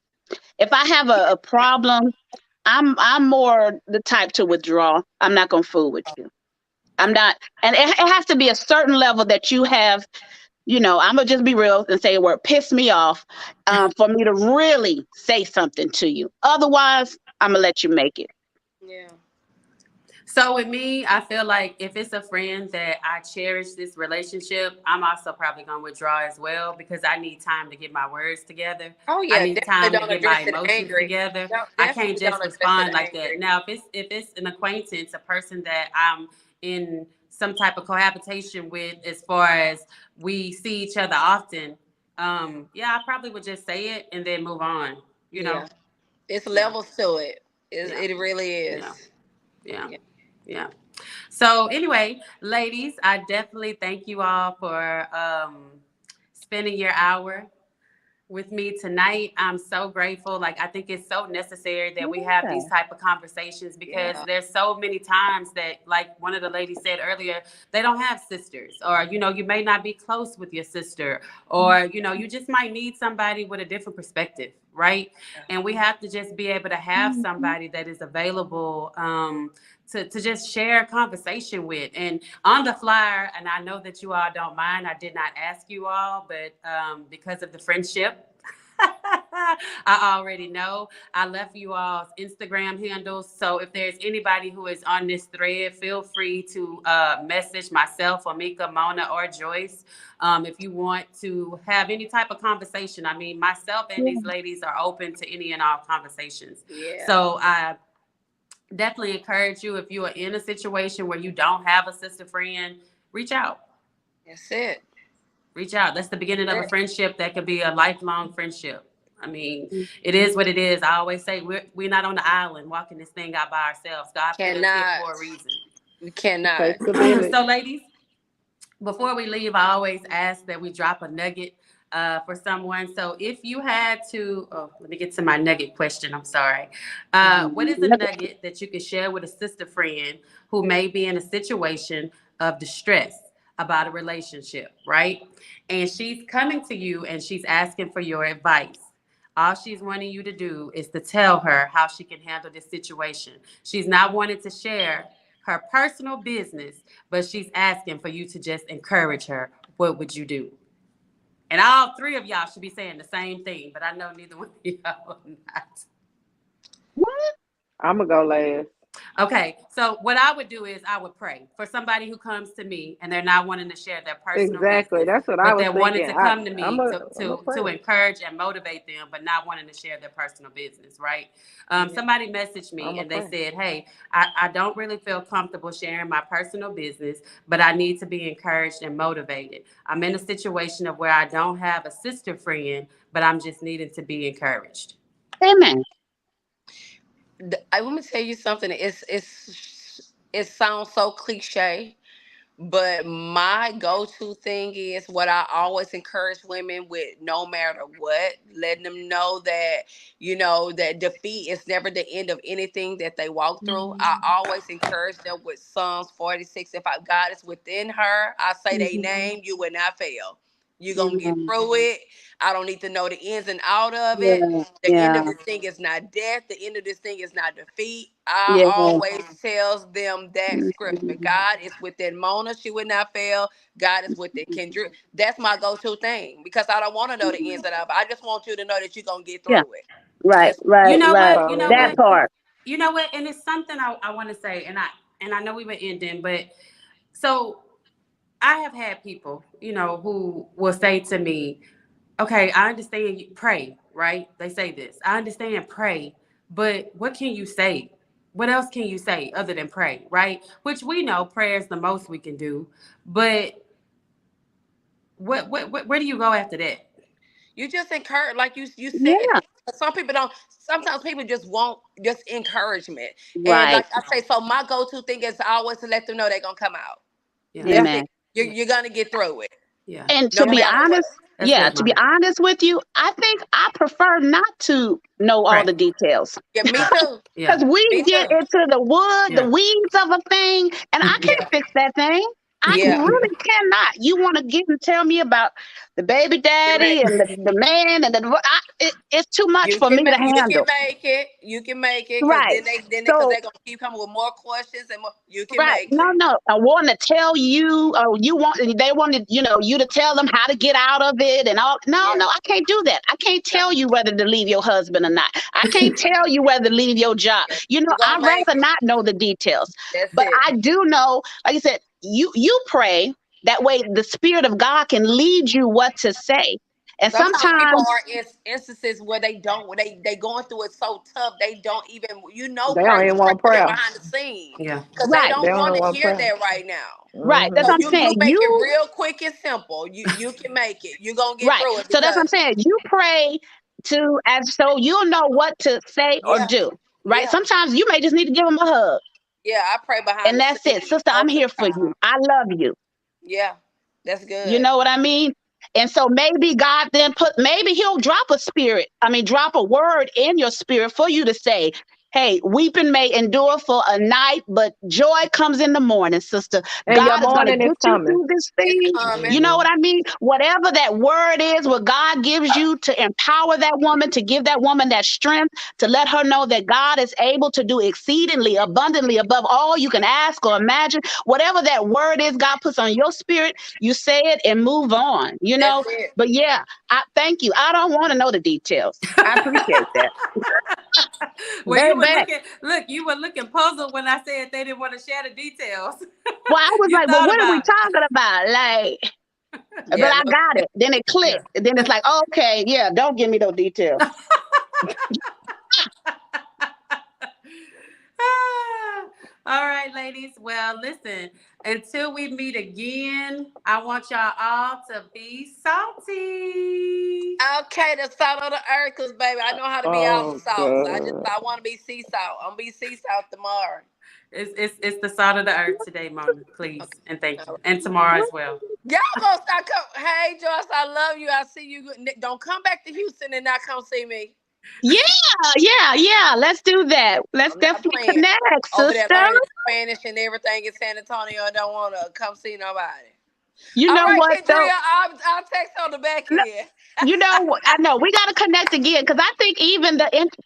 S4: If I have a problem, I'm more the type to withdraw. I'm not gonna fool with you. I'm not, and it has to be a certain level that you have. I'm gonna just be real and say a word. Piss me off, for me to really say something to you. Otherwise, I'm gonna let you make it.
S3: Yeah.
S1: So with me, I feel like if it's a friend that I cherish this relationship, I'm also probably gonna withdraw as well because I need time to get my words together.
S3: Oh
S1: I
S3: yeah,
S1: need
S3: definitely
S1: time to
S3: don't
S1: get my
S3: address it
S1: emotions
S3: angry.
S1: together.
S3: Don't
S1: I can't
S3: definitely
S1: just
S3: don't address it
S1: respond like that.
S3: angry.
S1: Now, if it's an acquaintance, a person that I'm in some type of cohabitation with, as far as we see each other often, yeah, I probably would just say it and then move on. You know?
S3: Yeah. It's
S1: Yeah,
S3: levels to it.
S1: yeah,
S3: It really
S1: yeah,
S3: is.
S1: yeah,
S3: Yeah.
S1: yeah. So anyway, ladies, I definitely thank you all for spending your hour with me tonight. I'm so grateful. Like I think it's so necessary that we have these
S4: Yeah.
S1: type of conversations because
S3: Yeah.
S1: there's so many times that, like one of the ladies said earlier, they don't have sisters, or you may not be close with your sister, or you just might need somebody with a different perspective, right? And we have to just be able to have
S4: Mhm.
S1: somebody that is available to just share a conversation with. And on the flyer, and I know that you all don't mind, I did not ask you all, but because of the friendship, I already know. I left you all's Instagram handles. So if there's anybody who is on this thread, feel free to message myself, Amika, Mona, or Joyce. If you want to have any type of conversation, I mean, myself and these ladies are open to any and all conversations.
S3: Yeah.
S1: So I definitely encourage you, if you are in a situation where you don't have a sister friend, reach out.
S3: That's it.
S1: Reach out. That's the beginning of a friendship that could be a lifelong friendship. I mean, it is what it is. I always say we're not on the island walking this thing out by ourselves. God put us here for a reason.
S3: We cannot.
S2: Takes a village.
S1: So, ladies, before we leave, I always ask that we drop a nugget for someone. So if you had to, let me get to my nugget question. I'm sorry. What is a nugget that you could share with a sister friend who may be in a situation of distress about a relationship, right? And she's coming to you and she's asking for your advice. All she's wanting you to do is to tell her how she can handle this situation. She's not wanting to share her personal business, but she's asking for you to just encourage her. What would you do? And all three of y'all should be saying the same thing, but I know neither one of y'all are not.
S2: What? I'm gonna go last.
S1: Okay, so what I would do is I would pray for somebody who comes to me and they're not wanting to share their personal
S2: Exactly.
S1: business,
S2: That's what I
S1: but
S2: was
S1: they're wanting to
S2: thinking.
S1: come to me
S2: I'm
S1: to encourage and motivate them, but not wanting to share their personal business, right? Somebody messaged me and they said, hey, I don't really feel comfortable sharing my personal business, but I need to be encouraged and motivated. I'm in a situation of where I don't have a sister friend, but I'm just needing to be encouraged.
S4: Amen.
S3: I want to tell you something. It sounds so cliche, but my go-to thing is what I always encourage women with, no matter what, letting them know that, that defeat is never the end of anything that they walk through. I always encourage them with Psalms 46. If God is within her, I say their name, you will not fail. You're going to get through it. I don't need to know the ins and out of it. The end of this thing is not death. The end of this thing is not defeat. I always tells them that scripture. God is within Mona. She would not fail. God is within Kendra. That's my go-to thing because I don't want to know the ins and outs. I just want you to know that you're going to get through it.
S4: Right, right.
S1: You know
S4: right.
S1: what? You know
S4: that
S1: what?
S4: part.
S1: You know what? And it's something I want to say, and I know we were ending, but so I have had people, who will say to me, okay, I understand you pray, right? They say this. I understand pray, but what can you say? What else can you say other than pray, right? Which we know prayer is the most we can do. But what where do you go after that?
S3: You just encourage, like you said.
S4: Yeah.
S3: Some people don't. Sometimes people just want just encouragement. And
S4: Right.
S3: like I say, so my go-to thing is always to let them know they're gonna come out.
S1: Yeah.
S3: That's
S4: Amen.
S3: it. You're gonna get through it.
S1: Yeah.
S4: And
S3: No
S4: to be
S3: matter what.
S4: honest,
S1: That's
S4: yeah,
S1: good,
S4: to be
S1: Mama.
S4: honest with you, I think I prefer not to know all
S1: Right.
S4: the details.
S3: Yeah, me too.
S1: Yeah.
S4: Because we
S3: Me
S4: get
S3: too.
S4: into the wood, the
S1: Yeah.
S4: weeds of a thing, and I
S3: Yeah.
S4: can't fix that thing. I
S3: Yeah.
S4: really cannot. You want to get and tell me about the baby
S3: You
S4: daddy and
S3: make
S4: the man and it's too much for me to
S3: you can
S4: handle.
S3: make it. You can make it because
S4: Right.
S3: because
S4: So
S3: they're gonna keep coming with more questions and more. You can
S4: right.
S3: make
S4: No,
S3: it.
S4: no. I want to tell you, they wanted, you to tell them how to get out of it and all. No,
S3: Yeah.
S4: no, I can't do that. I can't tell you whether to leave your husband or not. I can't tell you whether to leave your job.
S3: Yeah. You're
S4: I'd
S3: gonna make
S4: rather
S3: it.
S4: not know the details.
S3: That's
S4: But
S3: it.
S4: I do know, like I said, you pray that way the Spirit of God can lead you what to say. And
S3: Sometimes people
S4: sometimes,
S3: are in instances where they don't, when they going through it so tough, they don't even,
S2: They don't
S3: pray,
S2: even want
S3: pray
S2: prayer.
S3: behind the scene
S1: Yeah.
S3: because they
S4: right,
S2: They
S3: don't
S2: don't
S3: want
S2: even
S3: to
S2: want
S3: hear
S2: prayer.
S3: that right now.
S4: right. That's
S3: So
S4: what I'm
S3: you
S4: saying.
S3: make it real quick and simple. You can make it. You're gonna get
S4: Right.
S3: through it
S4: So that's what
S3: because
S4: I'm saying. You pray as so you'll know what to say or
S3: yeah,
S4: do. Right.
S3: yeah,
S4: Sometimes you may just need to give them a hug.
S3: yeah. I pray behind
S4: And
S3: the
S4: that's it.
S3: scenes
S4: Sister, I'm
S3: most of
S4: here
S3: the
S4: for you.
S3: time.
S4: I love you.
S3: Yeah, that's
S4: You
S3: good.
S4: know what I mean? And so maybe maybe he'll drop drop a word in your spirit for you to say, Hey, weeping may endure for a night, but joy comes in the morning, sister.
S2: And your
S4: God is going to
S2: morning is
S4: get you
S2: coming.
S4: through this
S3: It's
S4: thing.
S3: coming.
S4: You know what I mean? Whatever that word is, what God gives you to empower that woman, to give that woman that strength, to let her know that God is able to do exceedingly abundantly above all you can ask or imagine. Whatever that word is God puts on your spirit, you say it and move on, you
S3: That's
S4: know?
S3: it.
S4: But yeah, I thank you. I don't want to know the details. I appreciate that.
S1: Well, you were
S4: Baby.
S1: you were looking puzzled when I said they didn't want to share the details.
S4: Well, I was
S1: You
S4: like, well,
S1: thought
S4: what are we
S1: about
S4: talking about? Like, but
S3: Yeah,
S4: I
S3: no,
S4: got it. Then it
S1: it.
S4: clicked. Then it's like, okay, yeah, don't give me those details.
S1: All right, ladies. Well, listen, until we meet again, I want y'all all to be salty.
S3: okay, the salt of the earth, cause baby, I know how to be all
S2: Oh
S3: salt. So
S2: God.
S3: I want to be sea salt. I'm gonna be sea salt tomorrow.
S1: It's the salt of the earth today, Mona. Please
S3: Okay.
S1: and thank
S3: All
S1: you.
S3: right.
S1: And tomorrow as well.
S3: Y'all gonna start come. Hey, Joyce, I love you. I see you. Don't come back to Houston and not come see me.
S4: Yeah, yeah. Let's do that. Let's
S3: I'm not
S4: definitely
S3: playing.
S4: connect,
S3: Over there
S4: sister.
S3: learning Spanish and everything in San Antonio. I don't want to come see nobody.
S4: You
S3: All
S4: know
S3: right,
S4: what though?
S3: Kendria, I'll text on the back
S4: No,
S3: end.
S4: you know what? I know we got to connect again because I think even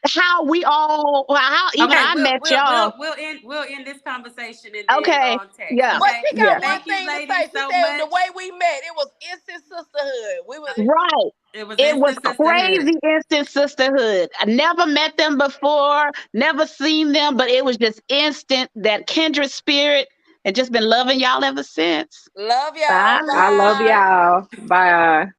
S4: how we all, well, how even
S1: Okay,
S4: I met y'all.
S1: we'll end this conversation and then go
S4: Okay,
S1: on text.
S4: yeah,
S3: But
S1: Okay.
S3: she
S4: yeah,
S3: got one
S1: Thank you,
S3: thing to
S1: ladies,
S3: say. She
S1: so
S3: said the
S1: much.
S3: way we met, it was instant sisterhood. We was
S4: right.
S1: It was
S4: It was
S1: instant sisterhood.
S4: crazy instant sisterhood. I never met them before, never seen them, but it was just instant that kindred spirit and just been loving y'all ever since.
S3: love y'all.
S4: Bye.
S2: I love
S3: Bye.
S2: y'all. Bye.